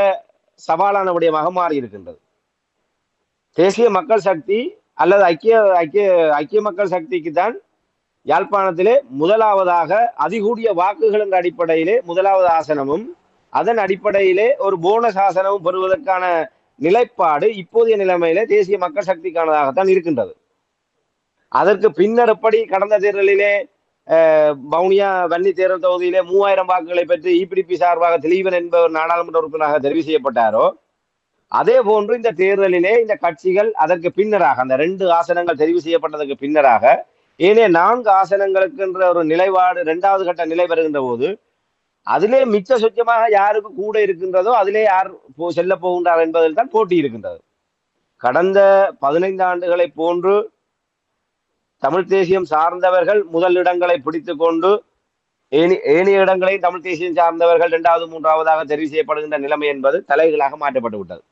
சவாலான விடயமாக மாறி இருக்கின்றது. தேசிய மக்கள் சக்தி அல்லது ஐக்கிய மக்கள் சக்திக்கு தான் யாழ்ப்பாணத்திலே முதலாவதாக அதிகூடிய வாக்குகள் என்ற அடிப்படையிலே முதலாவது ஆசனமும் அதன் அடிப்படையிலே ஒரு போனஸ் ஆசனமும் பெறுவதற்கான நிலைப்பாடு இப்போதைய நிலைமையிலே தேசிய மக்கள் சக்திக்கானதாகத்தான் இருக்கின்றது. அதற்கு பின்னர் எப்படி கடந்த தேர்தலிலே வவுனியா வன்னி தேர்தல் தொகுதியிலே 3000 வாக்குகளை பெற்று இபிடிபி சார்பாக தெளிவன் என்பவர் நாடாளுமன்ற உறுப்பினராக தெரிவு செய்யப்பட்டாரோ அதே போன்று இந்த தேர்தலிலே இந்த கட்சிகள் அதற்கு பின்னராக அந்த 2 ஆசனங்கள் தெரிவு செய்யப்பட்டதற்கு பின்னராக ஏனே 4 ஆசனங்களுக்கு என்ற ஒரு நிலைப்பாடு 2வது கட்ட நிலை வருகின்ற போது அதிலே மிச்ச சொச்சமாக யாருக்கு கூட இருக்கின்றதோ அதிலே யார் செல்ல போகின்றார் என்பதில் தான் போட்டி இருக்கின்றது. கடந்த 15 ஆண்டுகளை போன்று தமிழ் தேசியம் சார்ந்தவர்கள் முதல் இடங்களை பிடித்து கொண்டு ஏனைய இடங்களையும் தமிழ் தேசியம் சார்ந்தவர்கள் 2வது 3வதாக தெரிவு செய்யப்படுகின்ற நிலைமை என்பது தலைகளாக மாற்றப்பட்டு விட்டது.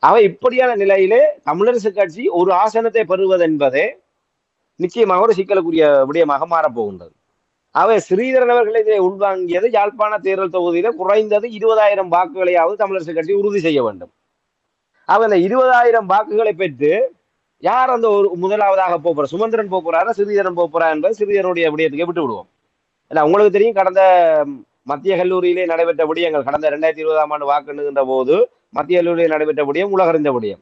ஆக இப்படியான நிலையிலே தமிழரசு கட்சி ஒரு ஆசனத்தை பெறுவது என்பதே நிச்சயமாக ஒரு சிக்கலுக்குரிய விடயமாக மாறப்போகின்றது. ஆகவே ஸ்ரீதரன் அவர்கள் இதை உள்வாங்கியது யாழ்ப்பாண தேர்தல் தொகுதியில குறைந்தது 20,000 வாக்குகளையாவது தமிழரசு கட்சி உறுதி செய்ய வேண்டும். ஆக இந்த 20,000 வாக்குகளை பெற்று யார் அந்த ஒரு முதலாவதாக போற சுமந்திரன் போறாரா ஸ்ரீதரன் போறா என்பது ஸ்ரீதரனுடைய விடயத்துக்கே விட்டு விடுவோம். ஏன்னா உங்களுக்கு தெரியும் கடந்த மத்திய கல்லூரியிலே நடைபெற்ற விடயங்கள் கடந்த 2020ஆம் ஆண்டு வாக்கெண்ணுகின்ற போது மத்திய கல்லூரியில் நடைபெற்ற விடயம் உலகறிந்த விடயம்.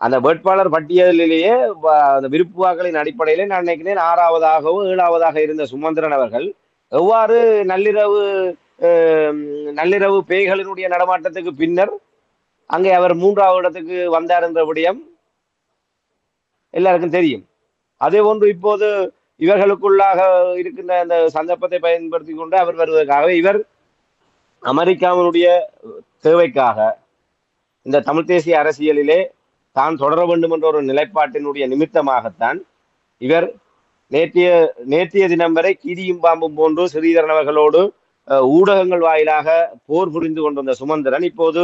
அந்த வேட்பாளர் பட்டியலிலேயே அந்த விருப்பு வாக்களின் அடிப்படையிலே நான் நினைக்கிறேன் 6வதாகவும் 7வதாக இருந்த சுமந்திரன் அவர்கள் எவ்வாறு நள்ளிரவு நள்ளிரவு பேய்களினுடைய நடமாட்டத்துக்கு பின்னர் அங்கே அவர் 3வது இடத்துக்கு வந்தார் என்ற விடயம் எல்லாருக்கும் தெரியும். அதே போன்று இப்போது இவர்களுக்குள்ளாக இருக்கின்ற அந்த சந்தர்ப்பத்தை பயன்படுத்தி கொண்டு அவர் வருவதற்காக இவர் அமெரிக்காவினுடைய தேவைக்காக இந்த தமிழ் தேசிய அரசியலிலே தான் தொடர வேண்டும் என்ற ஒரு நிலைப்பாட்டினுடைய நிமித்தமாகத்தான் இவர் நேற்றைய தினம் வரை கீரியும் பாம்பும் போன்று ஸ்ரீதரன் அவர்களோடு ஊடகங்கள் வாயிலாக போர் புரிந்து கொண்டிருந்த சுமந்திரன் இப்போது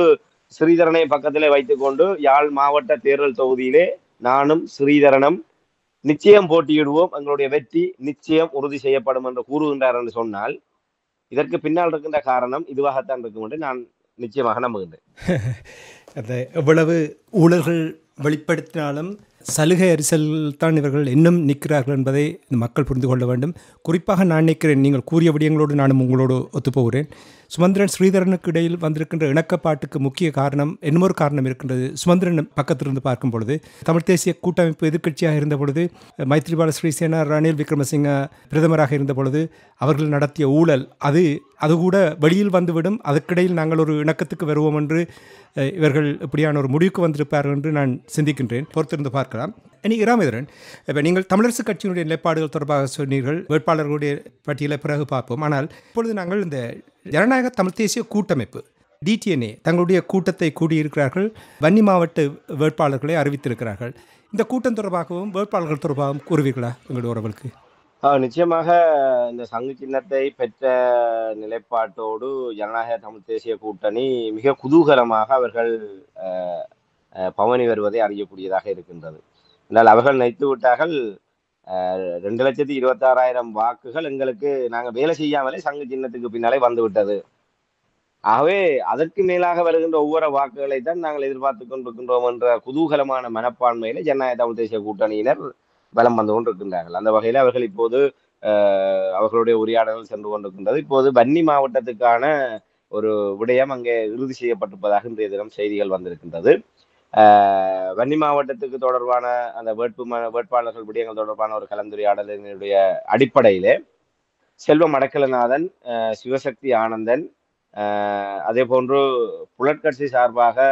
ஸ்ரீதரனை பக்கத்திலே வைத்துக் கொண்டு யாழ் மாவட்ட தேர்தல் தொகுதியிலே நானும் ஸ்ரீதரனும் நிச்சயம் போட்டியிடுவோம், எங்களுடைய வெற்றி நிச்சயம் உறுதி செய்யப்படும் என்று கூறுகின்றார் என்று சொன்னால் இதற்கு பின்னால் இருக்கின்ற காரணம் இதுவாகத்தான் இருக்கும் என்று நான் நிச்சயமாக நம்புகின்றேன். அந்த எவ்வளவு ஊழல்கள் வெளிப்படுத்தினாலும் சலுகை அரசியல் தான் இவர்கள் இன்னும் நிற்கிறார்கள் என்பதை மக்கள் புரிந்து கொள்ள வேண்டும். குறிப்பாக நான் நினைக்கிறேன், நீங்கள் கூறிய விடயங்களோடு நானும் உங்களோடு ஒத்துப்போகிறேன். சுமந்திரன் ஸ்ரீதரனுக்கு இடையில் வந்திருக்கின்ற இணக்கப்பாட்டுக்கு முக்கிய காரணம் இன்னொரு காரணம் இருக்கின்றது. சுமந்திரன் பக்கத்திலிருந்து பார்க்கும் பொழுது தமிழ் தேசிய கூட்டமைப்பு எதிர்க்கட்சியாக இருந்த பொழுது மைத்ரிபால சிறிசேனா ரணில் விக்ரமசிங்க பிரதமராக இருந்த பொழுது அவர்கள் நடத்திய ஊழல் அது கூட வெளியில் வந்துவிடும். அதற்கிடையில் நாங்கள் ஒரு இணக்கத்துக்கு வருவோம் என்று இவர்கள் இப்படியான ஒரு முடிவுக்கு வந்திருப்பார்கள் என்று நான் சிந்திக்கின்றேன். பொறுத்திருந்து பார்க்கலாம். இனி இராமேந்திரன், இப்போ நீங்கள் தமிழரசு கட்சியினுடைய நிலைப்பாடுகள் தொடர்பாக சொன்னீர்கள். வேட்பாளர்களுடைய பட்டியலை பிறகு பார்ப்போம். ஆனால் இப்பொழுது நாங்கள் இந்த ஜனநாயக தமிழ் தேசிய கூட்டமைப்பு DTNA தங்களுடைய கூட்டத்தை கூடியிருக்கிறார்கள். வன்னி மாவட்ட வேட்பாளர்களை அறிவித்திருக்கிறார்கள். இந்த கூட்டம் தொடர்பாகவும் வேட்பாளர்கள் தொடர்பாகவும் கூறுவீர்களா எங்களுடைய உறவுகளுக்கு? நிச்சயமாக இந்த சங்கு சின்னத்தை பெற்ற நிலைப்பாட்டோடு ஜனநாயக தமிழ் தேசிய கூட்டணி மிக குதூகலமாக அவர்கள் பவனி வருவதை அறியக்கூடியதாக இருக்கின்றது. என்றால் அவர்கள் நினைத்து விட்டார்கள் 2,26,000 வாக்குகள் எங்களுக்கு நாங்கள் வேலை செய்யாமலே சங்கு சின்னத்துக்கு பின்னாலே வந்து விட்டது. ஆகவே அதற்கு மேலாக வருகின்ற ஒவ்வொரு வாக்குகளை தான் நாங்கள் எதிர்பார்த்து கொண்டிருக்கின்றோம் என்ற குதூகலமான மனப்பான்மையில ஜனநாயக தமிழ் தேசிய கூட்டணியினர் பலம் வந்து கொண்டிருக்கின்றார்கள். அந்த வகையில் அவர்கள் இப்போது அவர்களுடைய உரையாடல்கள் சென்று கொண்டிருக்கின்றது. இப்போது வன்னி மாவட்டத்துக்கான ஒரு விடயம் அங்கே இறுதி செய்யப்பட்டிருப்பதாக இன்றைய தினம் செய்திகள் வந்திருக்கின்றது. வன்னி மாவட்டத்துக்கு தொடர்பான அந்த வேட்பாளர்கள் விடயங்கள் தொடர்பான ஒரு கலந்துரையாடலினுடைய அடிப்படையிலே செல்வம் அடக்கலநாதன், சிவசக்தி ஆனந்தன், அதே போன்று புலற்கட்சி சார்பாக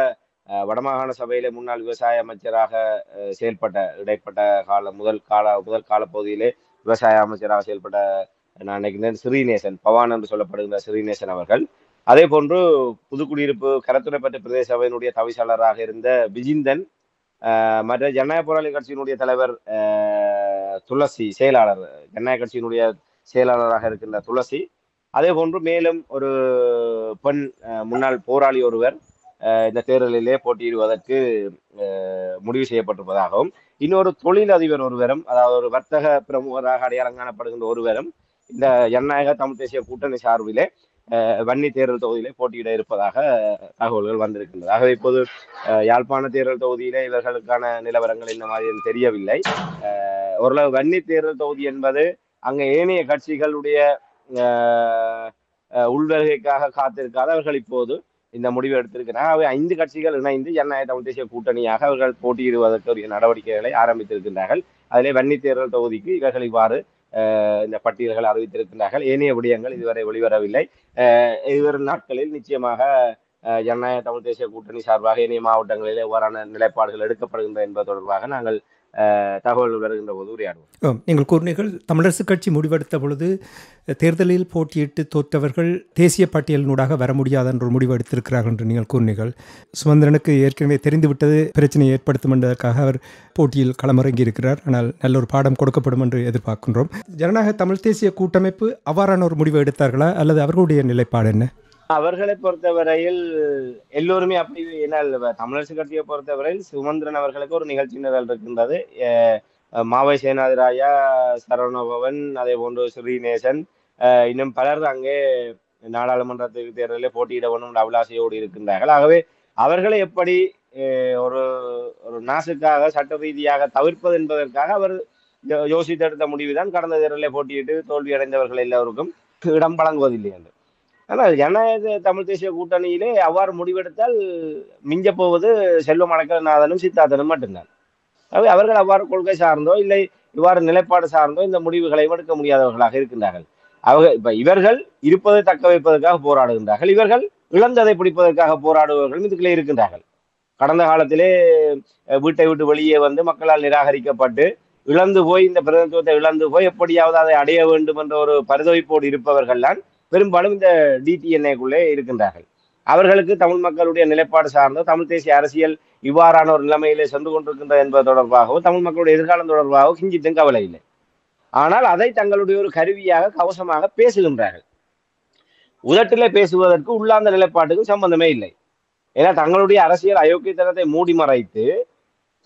வடமாகாண சபையிலே முன்னாள் விவசாய அமைச்சராக செயல்பட்ட இடைப்பட்ட முதல் கால பகுதியிலே விவசாய அமைச்சராக செயல்பட்ட நான் நினைக்கிறேன் ஸ்ரீநேசன் பவான் என்று சொல்லப்படுகின்ற ஸ்ரீநேசன் அவர்கள், அதே போன்று புதுக்குடியிருப்பு கரத்துறைப்பட்ட பிரதேச சபையினுடைய தவிசாளராக இருந்த விஜிந்தன், மற்ற ஜனநாயக போராளி கட்சியினுடைய தலைவர் துளசி, செயலாளர் ஜனநாயக கட்சியினுடைய செயலாளராக இருக்கின்ற துளசி, அதே போன்று மேலும் ஒரு பெண் முன்னாள் போராளி ஒருவர் இந்த தேர்தலிலே போட்டியிடுவதற்கு முடிவு செய்யப்பட்டிருப்பதாகவும், இன்னொரு தொழிலதிபர் ஒருவரும், அதாவது ஒரு வர்த்தக பிரமுகராக அடையாளம் காணப்படுகின்ற ஒருவரும் இந்த ஜனநாயக தமிழ் தேசிய கூட்டணி சார்பிலே வன்னி தேர்தல் தொகுதியிலே போட்டியிட இருப்பதாக தகவல்கள் வந்திருக்கின்றது. ஆகவே இப்போது யாழ்ப்பாண தேர்தல் தொகுதியிலே இவர்களுக்கான நிலவரங்கள் இந்த மாதிரி தெரியவில்லை. ஓரளவு வன்னி தேர்தல் தொகுதி என்பது அங்கே ஏனைய கட்சிகளுடைய உள்வருகைக்காக காத்திருக்காத அவர்கள் இப்போது இந்த முடிவு எடுத்திருக்கிறார். அவை 5 கட்சிகள் இணைந்து ஜனநாயக தமிழ் தேசிய கூட்டணியாக அவர்கள் போட்டியிடுவதற்குரிய நடவடிக்கைகளை ஆரம்பித்திருக்கின்றார்கள். அதிலே வன்னி தேர்தல் தொகுதிக்கு இவர்கள் இவ்வாறு இந்த பட்டியல்கள் அறிவித்திருக்கின்றார்கள். ஏனைய விடயங்கள் இதுவரை வெளிவரவில்லை. இதுவரும் நாட்களில் நிச்சயமாக ஜனநாயக தமிழ் தேசிய கூட்டணி சார்பாக ஏனைய மாவட்டங்களில் எவ்வாறான நிலைப்பாடுகள் எடுக்கப்படுகின்றன என்பது தொடர்பாக நாங்கள் தகவல் வருகின்ற போது உரையாடுவோம். நீங்கள் கூறினீர்கள் தமிழரசு கட்சி முடிவெடுத்த பொழுது தேர்தலில் போட்டியிட்டு தோற்றவர்கள் தேசிய பட்டியலினூடாக வர முடியாத என்ற முடிவு எடுத்திருக்கிறார்கள் என்று நீங்கள் கூறினீர்கள். சுமந்திரனுக்கு ஏற்கனவே தெரிந்துவிட்டது பிரச்சனையை ஏற்படுத்தும் என்பதற்காக அவர் போட்டியில் களமிறங்கி இருக்கிறார். ஆனால் நல்ல ஒரு பாடம் கொடுக்கப்படும் என்று எதிர்பார்க்கின்றோம். ஜனநாயக தமிழ் தேசிய கூட்டமைப்பு அவ்வாறான ஒரு முடிவை எடுத்தார்களா அல்லது அவர்களுடைய நிலைப்பாடு என்ன? அவர்களை பொறுத்தவரையில் எல்லோருமே அப்படி என்ன, தமிழரசு கட்சியை பொறுத்தவரையில் சுமந்திரன் அவர்களுக்கு ஒரு நிகழ்ச்சி நிரல் இருக்கின்றது. மாவை சேனாதிராயா, சரவணபவன், அதே போன்று ஸ்ரீநேசன், இன்னும் பலர் அங்கே நாடாளுமன்றத்துக்கு தேர்தலில் போட்டியிட வேண்டும் அபிலாசையோடு இருக்கின்றார்கள். ஆகவே அவர்களை எப்படி ஒரு ஒரு நாசுக்காக சட்ட ரீதியாக தவிர்ப்பது என்பதற்காக அவர் யோசித்தெடுத்த முடிவுதான் கடந்த தேர்தலில் போட்டியிட்டு தோல்வி அடைந்தவர்கள் எல்லோருக்கும் இடம் வழங்குவதில்லை என்று. ஆனால் ஜனநாயக தமிழ் தேசிய கூட்டணியிலே அவ்வாறு முடிவெடுத்தால் மிஞ்ச போவது செல்வம் அடக்கநாதனும் சித்தார்த்தனும் மட்டும்தான். அவை அவர்கள் அவ்வாறு கொள்கை சார்ந்தோ இல்லை இவ்வாறு நிலைப்பாடு சார்ந்தோ இந்த முடிவுகளை எடுக்க முடியாதவர்களாக இருக்கின்றார்கள். இப்ப இவர்கள் இருப்பதை தக்க வைப்பதற்காக போராடுகின்றார்கள், இவர்கள் இழந்ததை பிடிப்பதற்காக போராடுபவர்கள் இதுக்குள்ளே இருக்கின்றார்கள். கடந்த காலத்திலே வீட்டை விட்டு வெளியே வந்து மக்களால் நிராகரிக்கப்பட்டு இழந்து போய் இந்த பிரதிநிதித்துவத்தை இழந்து போய் எப்படியாவது அதை அடைய வேண்டும் என்ற ஒரு பரிதவிப்போடு இருப்பவர்கள் தான் பெரும்பாலும் இந்த டிடிஎன்ஏக்குள்ளே இருக்கின்றார்கள். அவர்களுக்கு தமிழ் மக்களுடைய நிலைப்பாடு சார்ந்தோ தமிழ் தேசிய அரசியல் இவ்வாறான ஒரு நிலைமையிலே சென்று கொண்டிருக்கின்றது என்பது தொடர்பாகவோ தமிழ் மக்களுடைய எதிர்காலம் தொடர்பாகவோ கிஞ்சித்தும் கவலை இல்லை. ஆனால் அதை தங்களுடைய ஒரு கருவியாக கவசமாக பேசுகின்றார்கள். உதட்டிலே பேசுவதற்கு உள்ளார்ந்த நிலைப்பாட்டுக்கும் சம்பந்தமே இல்லை. ஏன்னா தங்களுடைய அரசியல் அயோக்கியத்தனத்தை மூடி மறைத்து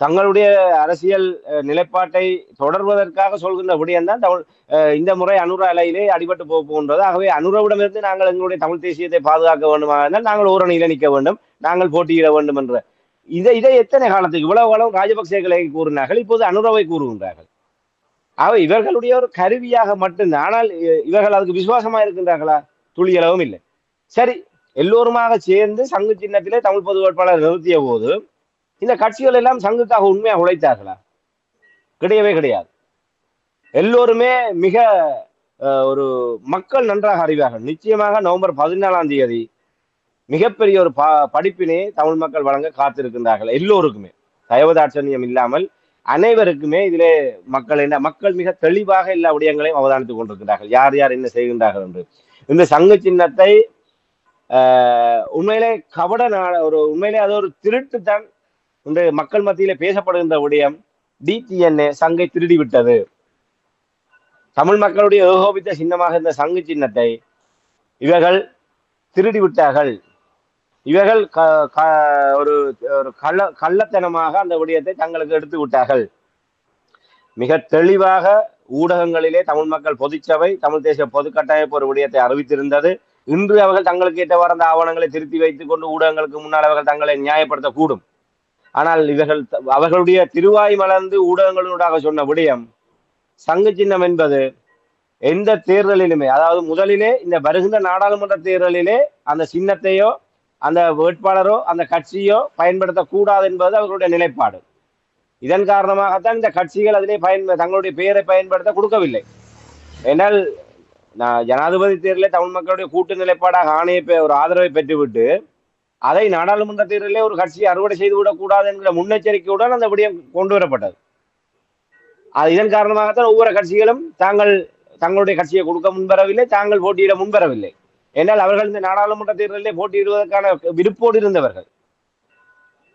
தங்களுடைய அரசியல் நிலைப்பாட்டை தொடர்வதற்காக சொல்கின்ற விடயம்தான் தமிழ் இந்த முறை அனுர அலையிலே அடிபட்டு போகின்றது. ஆகவே அனுரவிடமிருந்து நாங்கள் எங்களுடைய தமிழ் தேசியத்தை பாதுகாக்க வேண்டுமாக இருந்தால் நாங்கள் ஓரணியில நிற்க வேண்டும், நாங்கள் போட்டியிட வேண்டும் என்ற இதை எத்தனை காலத்துக்கு இவ்வளவு காலம் ராஜபக்சேகளை கூறினார்கள், இப்போது அனுரவை கூறுகின்றார்கள். ஆகவே இவர்களுடைய ஒரு கருவியாக மட்டும்தான். ஆனால் இவர்கள் அதுக்கு விசுவாசமா இருக்கின்றார்களா? துளியளவும் இல்லை. சரி, எல்லோருமாக சேர்ந்து சங்கு சின்னத்திலே தமிழ் பொது வேட்பாளர் நிறுத்திய போது இந்த கட்சிகள் எல்லாம் சங்குக்காக உண்மையாக உழைத்தார்களா? கிடையவே கிடையாது. எல்லோருமே மிக ஒரு மக்கள் நன்றாக அறிவார்கள். நிச்சயமாக நவம்பர் 14ஆம் தேதி மிகப்பெரிய ஒரு படிப்பினை தமிழ் மக்கள் வழங்க காத்திருக்கின்றார்கள். எல்லோருக்குமே தயவதாட்சண்யம் இல்லாமல் அனைவருக்குமே இதிலே மக்கள் மிக தெளிவாக எல்லா விடயங்களையும் அவதானித்துக் கொண்டிருக்கிறார்கள், யார் யார் என்ன செய்கின்றார்கள் என்று. இந்த சங்கு சின்னத்தை உண்மையிலே உண்மையிலே அது ஒரு திருட்டு தான் இந்த மக்கள் மத்தியிலே பேசப்படுகின்ற விடயம். டிடிஎன்ஏ சங்கை திருடி விட்டது. தமிழ் மக்களுடைய ஏகோபித்த சின்னமாக இருந்த சங்கு சின்னத்தை இவர்கள் திருடி விட்டார்கள். இவர்கள் ஒரு கள்ளத்தனமாக அந்த விடயத்தை தங்களுக்கு எடுத்து விட்டார்கள். மிக தெளிவாக ஊடகங்களிலே தமிழ் மக்கள் பொதுச்சபை தமிழ் தேசிய பொது கட்டமைப்பு ஒரு விடயத்தை அறிவித்திருந்தது. இன்று அவர்கள் தங்களுக்கு ஏற்றவாறு அந்த ஆவணங்களை திருத்தி வைத்துக் கொண்டு ஊடகங்களுக்கு முன்னால் அவர்கள் தங்களை நியாயப்படுத்தக்கூடும். ஆனால் அவர்களுடைய திருவாய் மலர்ந்து ஊடகங்களூடாக சொன்ன விடயம் சங்கு சின்னம் என்பது எந்த தேர்தலிலுமே, அதாவது முதலிலே இந்த வருகின்ற நாடாளுமன்ற தேர்தலிலே அந்த சின்னத்தையோ அந்த வேட்பாளரோ அந்த கட்சியோ பயன்படுத்தக்கூடாது என்பது அவர்களுடைய நிலைப்பாடு. இதன் காரணமாகத்தான் இந்த கட்சிகள் அதிலே தங்களுடைய பெயரை பயன்படுத்த கொடுக்கவில்லை. ஏனால் ஜனாதிபதி தேர்தலில் தமிழ் மக்களுடைய கூட்டு நிலைப்பாடாக ஒரு ஆதரவை பெற்றுவிட்டு அதை நாடாளுமன்ற தேர்தலிலே ஒரு கட்சியை அறுவடை செய்துவிடக் கூடாது என்கிற முன்னெச்சரிக்கையுடன் அந்த விடயம் கொண்டு வரப்பட்டது. இதன் காரணமாகத்தான் ஒவ்வொரு கட்சிகளும் தங்களுடைய கட்சியை கொடுக்க முன்வரவில்லை, தாங்கள் போட்டியிட முன்வரவில்லை. என்றால் அவர்கள் இந்த நாடாளுமன்ற தேர்தலிலே போட்டியிடுவதற்கான விருப்போடு இருந்தவர்கள்.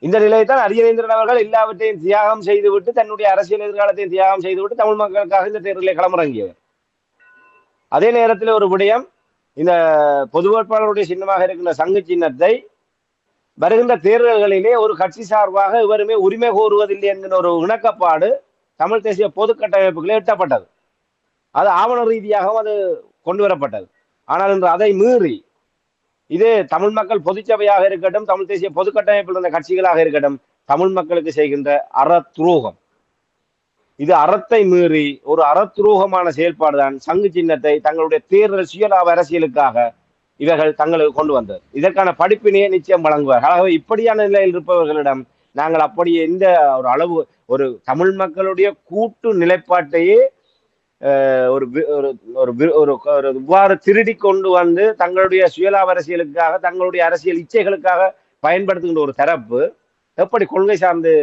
இந்த நிலையைத்தான் அரியநேந்திரன் அவர்கள் எல்லாவற்றையும் தியாகம் செய்துவிட்டு தன்னுடைய அரசியல் எதிர்காலத்தையும் தியாகம் செய்துவிட்டு தமிழ் மக்களுக்காக இந்த தேர்தலில் களமிறங்கியவர். அதே நேரத்தில் ஒரு விடயம், இந்த பொது வேட்பாளருடைய சின்னமாக இருக்கின்ற சங்கு சின்னத்தை வருகின்ற தேர்தல்களிலே ஒரு கட்சி சார்பாக இவருமே உரிமை கோருவதில்லை என்கிற ஒரு இணக்கப்பாடு தமிழ் தேசிய பொது கட்டமைப்புகளே எட்டப்பட்டது. அது ஆவண ரீதியாகவும் அது கொண்டு வரப்பட்டது. ஆனால் இன்று அதை மீறி இது தமிழ் மக்கள் பொதுச்சபையாக இருக்கட்டும், தமிழ் தேசிய பொது கட்டமைப்பில் இருந்த கட்சிகளாக இருக்கட்டும், தமிழ் மக்களுக்கு செய்கின்ற அறத்துரோகம். இது அறத்தை மீறி ஒரு அறத்துரோகமான செயல்பாடுதான் சங்கு சின்னத்தை தங்களுடைய தேர்தல் சுயலாப அரசியலுக்காக இவர்கள் தங்களுக்கு கொண்டு வந்தது. இதற்கான படிப்பினையை நிச்சயம் வழங்குவார். ஆகவே இப்படியான நிலையில் இருப்பவர்களிடம் நாங்கள் அப்படி எந்த ஒரு அளவு ஒரு தமிழ் மக்களுடைய கூட்டு நிலைப்பாட்டையே இவ்வாறு திருடி கொண்டு வந்து தங்களுடைய சுயலாப அரசியலுக்காக தங்களுடைய அரசியல் இச்சைகளுக்காக பயன்படுத்துகின்ற ஒரு தரப்பு எப்படி கொள்கை சார்ந்து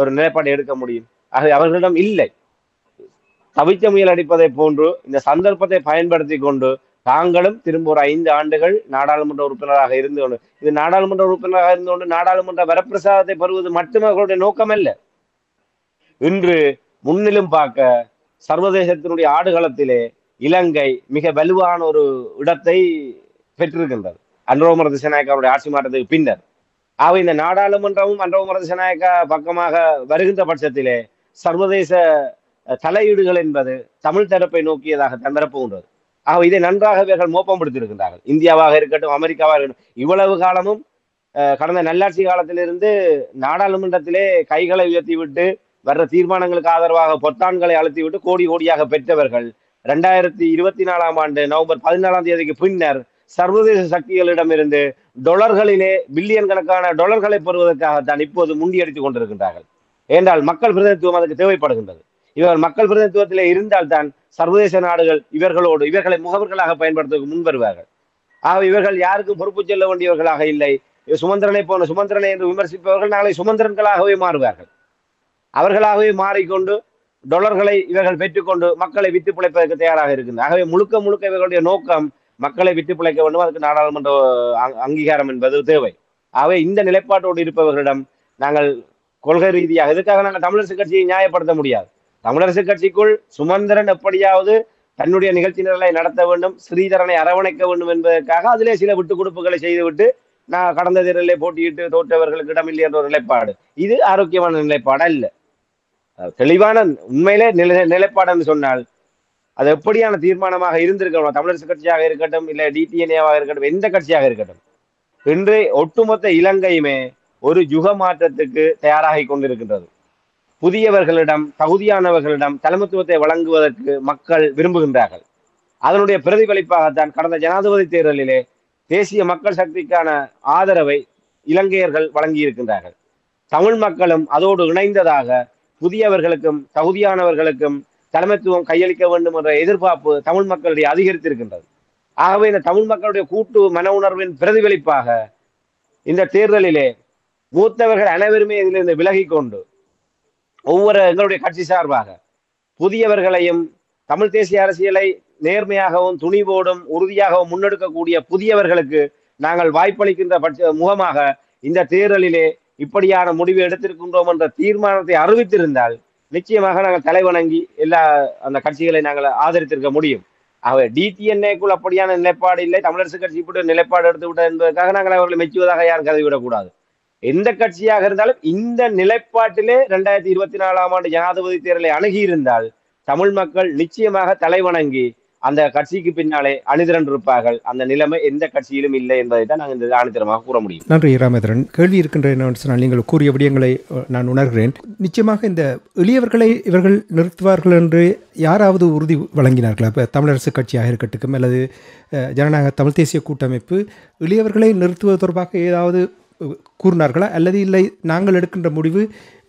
ஒரு நிலைப்பாட்டை எடுக்க முடியும்? ஆகவே அவர்களிடம் இல்லை. தவித்த முயல் அடிப்பதை போன்று இந்த சந்தர்ப்பத்தை பயன்படுத்தி கொண்டு தாங்களும் திரும்ப ஒரு 5 ஆண்டுகள் நாடாளுமன்ற உறுப்பினராக இருந்து கொண்டு இது நாடாளுமன்ற உறுப்பினராக இருந்து கொண்டு நாடாளுமன்ற வரப்பிரசாதத்தை பெறுவது மட்டுமே அவர்களுடைய நோக்கம் அல்ல. இன்று முன்னிலும் பார்க்க சர்வதேசத்தினுடைய ஆடுகளத்திலே இலங்கை மிக வலுவான ஒரு இடத்தை பெற்றிருக்கின்றது அனுரகுமார திசாநாயக்காவுடைய ஆட்சி மாற்றத்துக்கு பின்னர். ஆக இந்த நாடாளுமன்றமும் அனுரகுமார திசாநாயக்கா பக்கமாக வருகின்ற பட்சத்திலே சர்வதேச தலையீடுகள் என்பது தமிழ் தரப்பை நோக்கியதாக தந்தரப்புகின்றது. ஆக இதை நன்றாக இவர்கள் மோப்பம் பிடித்திருக்கின்றார்கள். இந்தியாவாக இருக்கட்டும், அமெரிக்காவாக இருக்கட்டும், இவ்வளவு காலமும் கடந்த நல்லாட்சி காலத்திலிருந்து நாடாளுமன்றத்திலே கைகளை உயர்த்தி விட்டு வர்ற தீர்மானங்களுக்கு ஆதரவாக பொத்தான்களை அழுத்தி விட்டு கோடி கோடியாக பெற்றவர்கள் 2024 ஆண்டு நவம்பர் 14 பின்னர் சர்வதேச சக்திகளிடமிருந்து டொலர்களிலே பில்லியன் கணக்கான டொலர்களை பெறுவதற்காகத்தான் இப்போது முண்டியடித்துக் கொண்டிருக்கின்றார்கள். ஏனென்றால் மக்கள் பிரதிநிதித்துவம் அதுக்கு தேவைப்படுகின்றது. இவர் மக்கள் பிரதிநிதித்துவத்திலே இருந்தால்தான் சர்வதேச நாடுகள் இவர்களை முகவர்களாக பயன்படுத்த முன்வருவார்கள். ஆக இவர்கள் யாருக்கும் பொறுப்பு செல்ல வேண்டியவர்களாக இல்லை. சுமந்திரனை என்று விமர்சிப்பவர்கள் நாளை சுமந்திரன்களாகவே மாறுவார்கள். அவர்களாகவே மாறிக்கொண்டு டொலர்களை இவர்கள் பெற்றுக்கொண்டு மக்களை விட்டு பிழைப்பதற்கு தயாராக இருக்கின்றனர். ஆகவே முழுக்க முழுக்க இவர்களுடைய நோக்கம் மக்களை விட்டு பிழைக்க வேண்டும். அதுக்கு நாடாளுமன்ற அங்கீகாரம் என்பது தேவை. ஆகவே இந்த நிலைப்பாட்டோடு இருப்பவர்களிடம் நாங்கள் கொள்கை ரீதியாக இதுக்காக நாங்கள் தமிழரசு கட்சியை நியாயப்படுத்த முடியாது. தமிழரசு கட்சிக்குள் சுமந்திரன் எப்படியாவது தன்னுடைய நிகழ்ச்சி நிரலை நடத்த வேண்டும், ஸ்ரீதரனை அரவணைக்க வேண்டும் என்பதற்காக அதிலே சில விட்டு கொடுப்புகளை செய்துவிட்டு நான் கடந்த தேர்தலிலே போட்டியிட்டு தோற்றவர்களுக்கு இடமில்லை என்ற ஒரு நிலைப்பாடு, இது ஆரோக்கியமான நிலைப்பாடு அல்ல. தெளிவான உண்மையிலே நிலைப்பாடு என்று சொன்னால் அது எப்படியான தீர்மானமாக இருந்திருக்கணும். தமிழரசு கட்சியாக இருக்கட்டும், இல்லை டிடிஎன்ஏவாக இருக்கட்டும், எந்த கட்சியாக இருக்கட்டும், இன்று ஒட்டுமொத்த இலங்கையுமே ஒரு யுக மாற்றத்துக்கு தயாராகி கொண்டிருக்கின்றது. புதியவர்களிடம் தகுதியானவர்களிடம் தலைமைத்துவத்தை வழங்குவதற்கு மக்கள் விரும்புகின்றார்கள். அதனுடைய பிரதிபலிப்பாகத்தான் கடந்த ஜனாதிபதி தேர்தலிலே தேசிய மக்கள் சக்திக்கான ஆதரவை இலங்கையர்கள் வழங்கியிருக்கின்றார்கள். தமிழ் மக்களும் அதோடு இணைந்ததாக புதியவர்களுக்கும் தகுதியானவர்களுக்கும் தலைமைத்துவம் கையளிக்க வேண்டும் என்ற எதிர்பார்ப்பு தமிழ் மக்களுடைய அதிகரித்திருக்கின்றது. ஆகவே இந்த தமிழ் மக்களுடைய கூட்டு மன உணர்வின் பிரதிபலிப்பாக இந்த தேர்தலிலே மூத்தவர்கள் அனைவருமே இதிலிருந்து விலகி கொண்டு எங்களுடைய கட்சி சார்பாக புதியவர்களையும் தமிழ் தேசிய அரசியலை நேர்மையாகவும் துணிவோடும் உறுதியாகவும் முன்னெடுக்கக்கூடிய புதியவர்களுக்கு நாங்கள் வாய்ப்பளிக்கின்ற முகமாக இந்த தேர்தலிலே இப்படியான முடிவு எடுத்திருக்கின்றோம் என்ற தீர்மானத்தை அறிவித்திருந்தால் நிச்சயமாக நாங்கள் தலைவணங்கி எல்லா அந்த கட்சிகளை நாங்கள் ஆதரித்திருக்க முடியும். ஆகவே டிடிஎன்ஏக்குள் அப்படியான நிலைப்பாடு இல்லை, தமிழரசு கட்சி இப்படி நிலைப்பாடு எடுத்து விட்டது என்பதற்காக நாங்கள் அவர்களை மெச்சுவதாக யாரும் கருதிவிடக்கூடாது. எந்த கட்சியாக இருந்தாலும் இந்த நிலைப்பாட்டிலே 2024 ஆண்டு ஜனாதிபதி தேர்தலை அணுகியிருந்தால் தமிழ் மக்கள் நிச்சயமாக தலைவணங்கி அந்த கட்சிக்கு பின்னாலே அணிதிரண்டிருப்பார்கள். அந்த நிலைமை எந்த கட்சியிலும் இல்லை என்பதை தான் நாங்கள் இந்த ஆணித்தரமாக கூற முடியும். நன்றி ராமேந்திரன். கேள்வி இருக்கின்ற சொன்னால் நீங்கள் கூறிய விடயங்களை நான் உணர்கிறேன். நிச்சயமாக இந்த எளியவர்களை இவர்கள் நிறுத்துவார்கள் என்று யாராவது உறுதி வழங்கினார்களா? இப்போ தமிழரசு கட்சியாக இருக்கட்டும் அல்லது ஜனநாயக தமிழ் தேசிய கூட்டமைப்பு எளியவர்களை நிறுத்துவது தொடர்பாக ஏதாவது கூறினார்களா? அல்லது இல்லை நாங்கள் எடுக்கின்ற முடிவு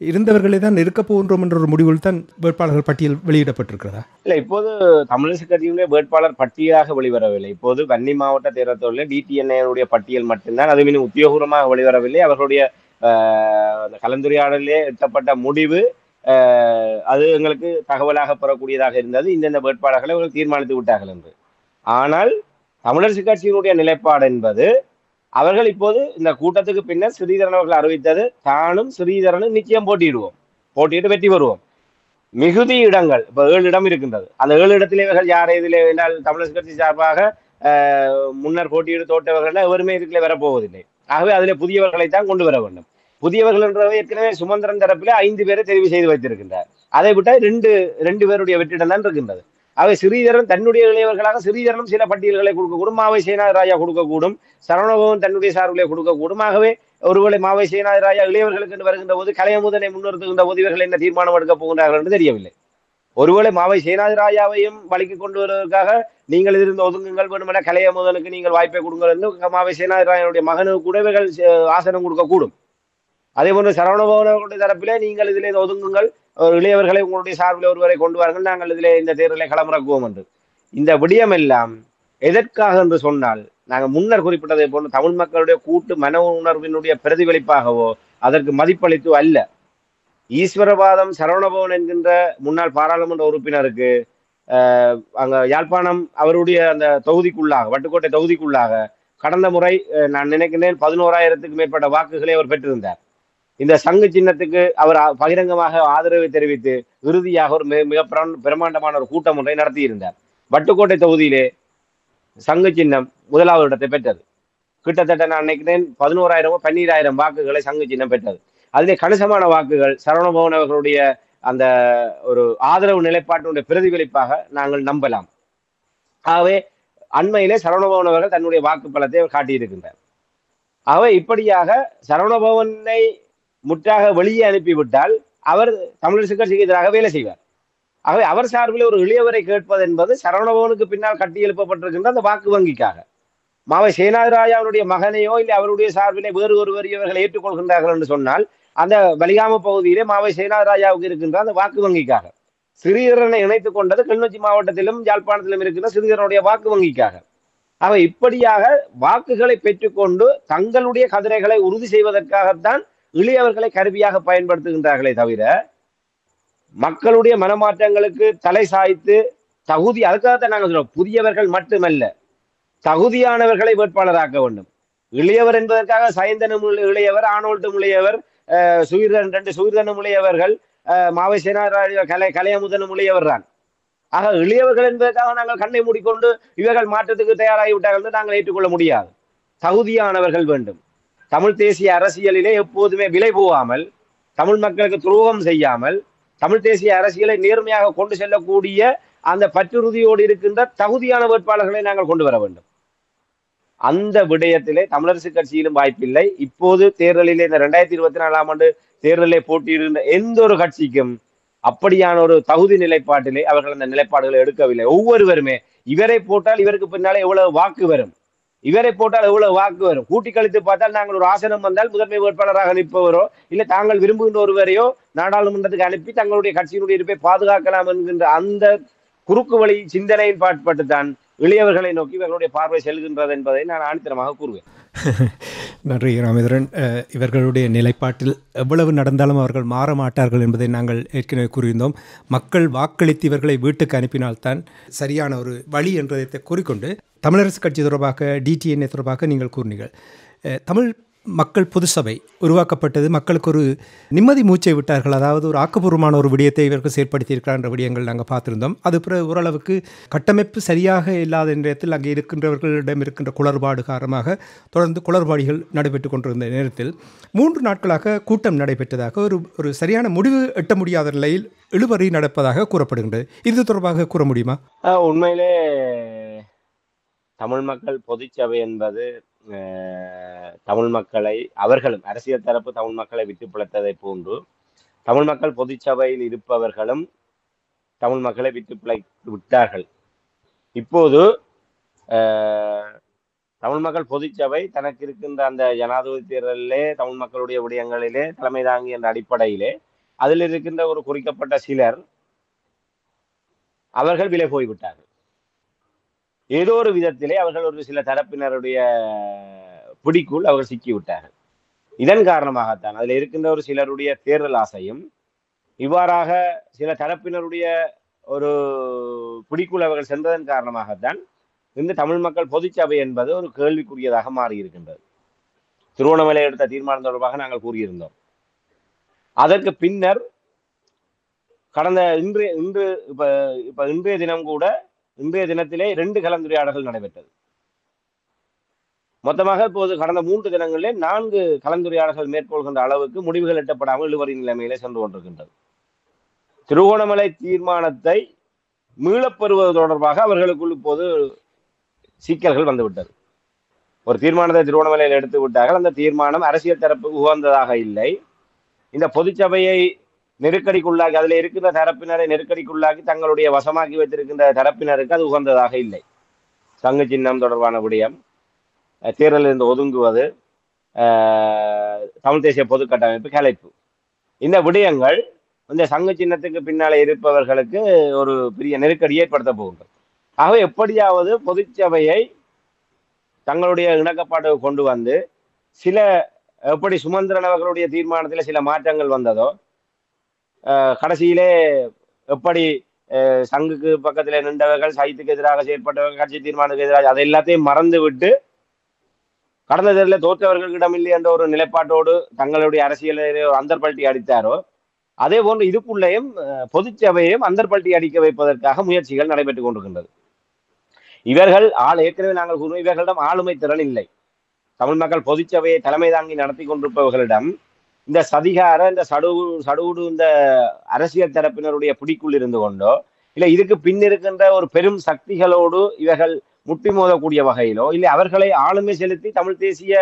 இருந்தவர்களை தான் இருக்க போகின்றோம் என்ற ஒரு முடிவில் தான் வேட்பாளர்கள் பட்டியல் வெளியிடப்பட்டிருக்கிறதா? இல்லை, இப்போது தமிழரசு கட்சியினுடைய வேட்பாளர் பட்டியலாக வெளிவரவில்லை. இப்போது வன்னி மாவட்ட தேர்தலில் டிடிஎன்ஏனுடைய பட்டியல் மட்டும்தான், அது இன்னும் உத்தியோகபூர்வமாக வெளிவரவில்லை. அவர்களுடைய கலந்துரையாடலே எட்டப்பட்ட முடிவு அது எங்களுக்கு தகவலாக பெறக்கூடியதாக இருந்தது. இந்த வேட்பாளர்களை அவர்கள் தீர்மானித்து விட்டார்கள் என்று. ஆனால் தமிழரசு கட்சியினுடைய நிலைப்பாடு என்பது அவர்கள் இப்போது இந்த கூட்டத்துக்கு பின்னர் ஸ்ரீதரன் அவர்கள் அறிவித்தது தானும் ஸ்ரீதரனும் நிச்சயம் போட்டியிட்டு வெற்றி பெறுவோம். மிகுதி இடங்கள் இப்ப 7 இடம் இருக்கின்றது. அந்த 7 இடத்திலே இவர்கள் யாரை இதிலே என்றால் தமிழரசு கட்சி சார்பாக முன்னர் போட்டியிட்டு தோற்றவர்கள் எவருமே இதுக்குள்ளே வரப்போவதில்லை. ஆகவே அதிலே புதியவர்களை தான் கொண்டு வர வேண்டும். புதியவர்கள் என்றவை ஏற்கனவே சுமந்திரன் தரப்பிலே 5 பேரை தெரிவு செய்து வைத்திருக்கின்றார். அதை விட்டால் 2 பேருடைய வெற்றிடம் தான் இருக்கின்றது. அவை ஸ்ரீதரன் தன்னுடைய இளையவர்களாக ஸ்ரீதரனும் சில பட்டியல்களை கொடுக்கக்கூடும், மாவை சேனாதிராஜா கொடுக்கக்கூடும், சரவணபவன் தன்னுடைய சார்பிலே கொடுக்கக்கூடும். ஆகவே ஒருவேளை மாவை சேனாதிராஜா இளையவர்களுக்கு என்று வருகின்ற போது கலையமுதனை முன்னிறுத்துகின்ற போது இவர்கள் என்ன தீர்மானம் எடுக்கப் போகின்றார்கள் என்று தெரியவில்லை. ஒருவேளை மாவை சேனாதிராஜாவையும் வழிக்கு கொண்டு வருவதற்காக நீங்கள் இதிலிருந்து ஒதுங்குங்கள் வேண்டுமென கலையமுதனுக்கு நீங்கள் வாய்ப்பை கொடுங்கள் என்று மாவை சேனாதிராஜனுடைய மகனுக்கு கூட இவர்கள் ஆசனம் கொடுக்கக்கூடும். அதே போன்று சரவணபவனுடைய தரப்பிலே நீங்கள் இதிலே ஒதுங்குங்கள், இளையவர்களை உங்களுடைய சார்பில் ஒருவரை கொண்டு வாருங்கள், நாங்கள் இதிலே இந்த தேர்தலை களமிறக்குவோம் என்று. இந்த விடயம் எல்லாம் எதற்காக என்று சொன்னால் நாங்கள் முன்னர் குறிப்பிட்டதை போன்று தமிழ் மக்களுடைய கூட்டு மன உணர்வினுடைய பிரதிபலிப்பாகவோ அதற்கு மதிப்பளித்து அல்ல. ஈஸ்வரவாதம் சரவணபவன் என்கின்ற முன்னாள் பாராளுமன்ற உறுப்பினருக்கு அங்க யாழ்ப்பாணம் அவருடைய அந்த தொகுதிக்குள்ளாக வட்டுக்கோட்டை தொகுதிக்குள்ளாக கடந்த முறை நான் நினைக்கிறேன் 11,000க்கு மேற்பட்ட வாக்குகளை அவர் பெற்றிருந்தார். இந்த சங்கு சின்னத்துக்கு அவர் பகிரங்கமாக ஆதரவை தெரிவித்து இறுதியாக ஒரு மிக பிரமாண்டமான ஒரு கூட்டம் ஒன்றை நடத்தியிருந்தார். வட்டுக்கோட்டை தொகுதியிலே சங்கு சின்னம் முதலாவது இடத்தை பெற்றது. கிட்டத்தட்ட நான் நினைக்கிறேன் 11,000 12,000 வாக்குகளை சங்கு சின்னம் பெற்றது. அதிலே கணிசமான வாக்குகள் சரவணபவன் அவர்களுடைய அந்த ஒரு ஆதரவு நிலைப்பாட்டினுடைய பிரதிபலிப்பாக நாங்கள் நம்பலாம். ஆகவே அண்மையிலே சரவணபவன் அவர்கள் தன்னுடைய வாக்கு பலத்தை காட்டியிருக்கின்றார். ஆகவே இப்படியாக சரவணபவனை முற்றாக வெளியே அனுப்பிவிட்டால் அவர் தமிழரசு கட்சிக்கு எதிராக வேலை செய்வார். ஆகவே அவர் சார்பில் ஒரு இளையவரை கேட்பது என்பது சரவணபவனுக்கு பின்னால் கட்டி எழுப்பப்பட்டிருக்கின்ற அந்த வாக்கு வங்கிக்காக. மாவை சேனாதிராஜாவுடைய மகனையோ இல்லை அவருடைய சார்பிலே வேறு ஒருவர் இவர்கள் ஏற்றுக்கொள்கின்றார்கள் என்று சொன்னால் அந்த வலிகாம பகுதியிலே மாவை சேனாதிராஜாவுக்கு இருக்கின்ற அந்த வாக்கு வங்கிக்காக. சிறியரனை இணைத்துக் கொண்டது கிளிநொச்சி மாவட்டத்திலும் யாழ்ப்பாணத்திலும் இருக்கின்ற சிறியரனுடைய வாக்கு வங்கிக்காக. அவை இப்படியாக வாக்குகளை பெற்றுக்கொண்டு தங்களுடைய கதிரைகளை உறுதி செய்வதற்காகத்தான் இளையவர்களை கருவியாக பயன்படுத்துகின்றார்களே தவிர மக்களுடைய மனமாற்றங்களுக்கு தலை சாய்த்து தகுதி, அதுக்காகத்தான் நாங்கள் சொல்றோம், புதியவர்கள் மட்டுமல்ல தகுதியானவர்களை வேட்பாளராக்க வேண்டும். இளையவர் என்பதற்காக சயந்தனும் இளையவர், ஆனோல்டும் இளையவர், ரெண்டு சுயிர்தனும் இளையவர்கள், மாவை சேனாராஜ கலையமுதனும் இளையவர் தான். ஆக இளையவர்கள் என்பதற்காக நாங்கள் கண்ணை மூடிக்கொண்டு இவர்கள் மாற்றத்துக்கு தயாராகிவிட்டார்கள் என்று நாங்கள் ஏற்றுக்கொள்ள முடியாது. தகுதியானவர்கள் வேண்டும். தமிழ் தேசிய அரசியலிலே எப்போதுமே விலை போகாமல், தமிழ் மக்களுக்கு துரோகம் செய்யாமல், தமிழ் தேசிய அரசியலை நேர்மையாக கொண்டு செல்லக்கூடிய அந்த பற்றுறுதியோடு இருக்கின்ற தகுதியான வேட்பாளர்களை நாங்கள் கொண்டு வர வேண்டும். அந்த விடயத்திலே தமிழரசு கட்சியிலும் வாய்ப்பில்லை. இப்போது தேர்தலிலே இந்த 2024 ஆண்டு தேர்தலிலே போட்டியிடுகின்ற எந்த ஒரு கட்சிக்கும் அப்படியான ஒரு தகுதி நிலைப்பாட்டிலே அவர்கள் அந்த நிலைப்பாடுகளை எடுக்கவில்லை. ஒவ்வொருவருமே இவரை போட்டால் இவருக்கு பின்னாலே எவ்வளவு வாக்கு வரும், இவரை போட்டால் எவ்வளவு வாக்கு வரும், கூட்டி கழித்து பார்த்தால் நாங்கள் ஒரு ஆசனம் வந்தால் முதன்மை வேட்பாளராக நிற்பவரோ இல்லை தாங்கள் விரும்புகின்ற ஒருவரையோ நாடாளுமன்றத்துக்கு அனுப்பி தங்களுடைய கட்சியினுடைய இருப்பை பாதுகாக்கலாம் என்கின்ற அந்த குறுக்கு வழி சிந்தனையின் பாட்பட்டுத்தான் இளையவர்களை நோக்கி இவர்களுடைய பார்வை செல்கின்றது என்பதை நான் ஆணித்தரமாக கூறுவேன். நன்றி ராமேந்திரன். இவர்களுடைய நிலைப்பாட்டில் எவ்வளவு நடந்தாலும் அவர்கள் மாற மாட்டார்கள் என்பதை நாங்கள் ஏற்கனவே கூறியிருந்தோம். மக்கள் வாக்களித்து இவர்களை வீட்டுக்கு அனுப்பினால்தான் சரியான ஒரு வழி என்றதை கூறிக்கொண்டு தமிழரசு கட்சி தொடர்பாக டிடிஎன்ஏ தொடர்பாக நீங்கள் கூறினீர்கள். தமிழ் மக்கள் பொது சபை உருவாக்கப்பட்டது, மக்களுக்கு ஒரு நிம்மதி மூச்சை விட்டார்கள். அதாவது ஒரு ஆக்கப்பூர்வமான ஒரு விடயத்தை இவர்கள் செயற்படுத்தியிருக்கிறார் என்ற விடயங்கள் நாங்கள் பார்த்துருந்தோம். அது பிறகு ஓரளவுக்கு கட்டமைப்பு சரியாக இல்லாத நேரத்தில் அங்கே இருக்கின்றவர்களிடம் இருக்கின்ற குளறுபாடு காரணமாக தொடர்ந்து குளறுபாடுகள் நடைபெற்று கொண்டிருந்த நேரத்தில் 3 நாட்களாக கூட்டம் நடைபெற்றதாக ஒரு சரியான முடிவு எட்ட முடியாத நிலையில் இழுபறி நடப்பதாக கூறப்படுகின்றது. இது தொடர்பாக கூற முடியுமா? உண்மையிலே தமிழ் மக்கள் பொதுச்சபை என்பது தமிழ் மக்களை, அவர்களும் அரசியல் தரப்பு தமிழ் மக்களை விட்டு பிழைத்ததை போன்று தமிழ் மக்கள் பொதுச்சபையில் இருப்பவர்களும் தமிழ் மக்களை விட்டார்கள். இப்போது தமிழ் மக்கள் பொதுச்சபை தனக்கு இருக்கின்ற அந்த ஜனாதிபதி தேர்தலிலே தமிழ் மக்களுடைய விடயங்களிலே தலைமை தாங்கி என்ற அடிப்படையிலே அதில் இருக்கின்ற ஒரு குறிக்கப்பட்ட சிலர் அவர்கள் விலை போய்விட்டார்கள். ஏதோ ஒரு விதத்திலே அவர்கள் ஒரு சில தரப்பினருடைய பிடிக்குள் அவர்கள் சிக்கிவிட்டார்கள். இதன் காரணமாகத்தான் அதில் இருக்கின்ற ஒரு சிலருடைய தேர்தல் ஆசையும் இவ்வாறாக சில தரப்பினருடைய ஒரு பிடிக்குள் அவர்கள் சென்றதன் காரணமாகத்தான் இந்த தமிழ் மக்கள் பொதுச்சபை என்பது ஒரு கேள்விக்குரியதாக மாறி இருக்கின்றது. திருவண்ணாமலை எடுத்த தீர்மானம் தொடர்பாக நாங்கள் கூறியிருந்தோம். அதற்கு பின்னர் கடந்த இன்றைய தினம் கூட இன்றைய தினத்திலே 2 கலந்துரையாடல்கள் நடைபெற்றது. மொத்தமாக இப்போது கடந்த 3 தினங்களிலே 4 கலந்துரையாடல்கள் மேற்கொள்கின்ற அளவுக்கு முடிவுகள் எட்டப்படாமல் இழுபறி நிலைமையிலே சென்று கொண்டிருக்கின்றது. திருகோணமலை தீர்மானத்தை மீளப்பெறுவது தொடர்பாக அவர்களுக்குள் இப்போது சிக்கல்கள் வந்துவிட்டது. ஒரு தீர்மானத்தை திருவண்ணாமலையில் எடுத்து விட்டார்கள். அந்த தீர்மானம் அரசியல் தரப்புக்கு உகந்ததாக இல்லை. இந்த பொதுச்சபையை நெருக்கடிக்குள்ளாக்கி அதில் இருக்கின்ற தரப்பினரை நெருக்கடிக்குள்ளாக்கி தங்களுடைய வசமாக்கி வைத்திருக்கின்ற தரப்பினருக்கு அது உகந்ததாக இல்லை. சங்கு சின்னம் தொடர்பான விடயம், தேர்தலில் இருந்து ஒதுங்குவது, தமிழ் தேசிய பொது கட்டமைப்பு கலைப்பு, இந்த விடயங்கள் இந்த சங்கு சின்னத்துக்கு பின்னாலே இருப்பவர்களுக்கு ஒரு பெரிய நெருக்கடியை ஏற்படுத்த போகின்றது. ஆகவே எப்படியாவது பொதுச்சபையை தங்களுடைய இணக்கப்பாடு கொண்டு வந்து சில எப்படி சுமந்திரன் அவர்களுடைய தீர்மானத்தில் சில மாற்றங்கள் வந்ததோ, கடைசியிலே எப்படி சங்குக்கு பக்கத்தில் நின்றவர்கள், சைத்துக்கு எதிராக செயற்பட்டவர்கள், கட்சி தீர்மானத்துக்கு எதிராக அதை எல்லாத்தையும் மறந்து விட்டு கடந்த தேர்தலில் தோற்றவர்களிடம் இல்லை என்ற ஒரு நிலைப்பாட்டோடு தங்களுடைய அரசியலை அந்தர்பல்ட்டி அடித்தாரோ, அதே போன்று இதுக்குள்ளேயும் பொதுச்சபையையும் அந்தர்பல்ட்டி அடிக்க வைப்பதற்காக முயற்சிகள் நடைபெற்றுக் கொண்டிருக்கின்றது. இவர்கள் ஏற்கனவே நாங்கள் கூறுவோம், இவர்களிடம் ஆளுமை திறன் இல்லை. தமிழ் மக்கள் பொதுச்சபையை தலைமை தாங்கி நடத்தி கொண்டிருப்பவர்களிடம் இந்த சதிகார இந்த சடுகுடு இந்த அரசியல் தரப்பினருடைய பிடிக்குள் இருந்து கொண்டோ இல்லை இதுக்கு பின் இருக்கின்ற ஒரு பெரும் சக்திகளோடு இவர்கள் முட்டி மோதக்கூடிய வகையிலோ இல்லை அவர்களை ஆளுமை செலுத்தி தமிழ் தேசிய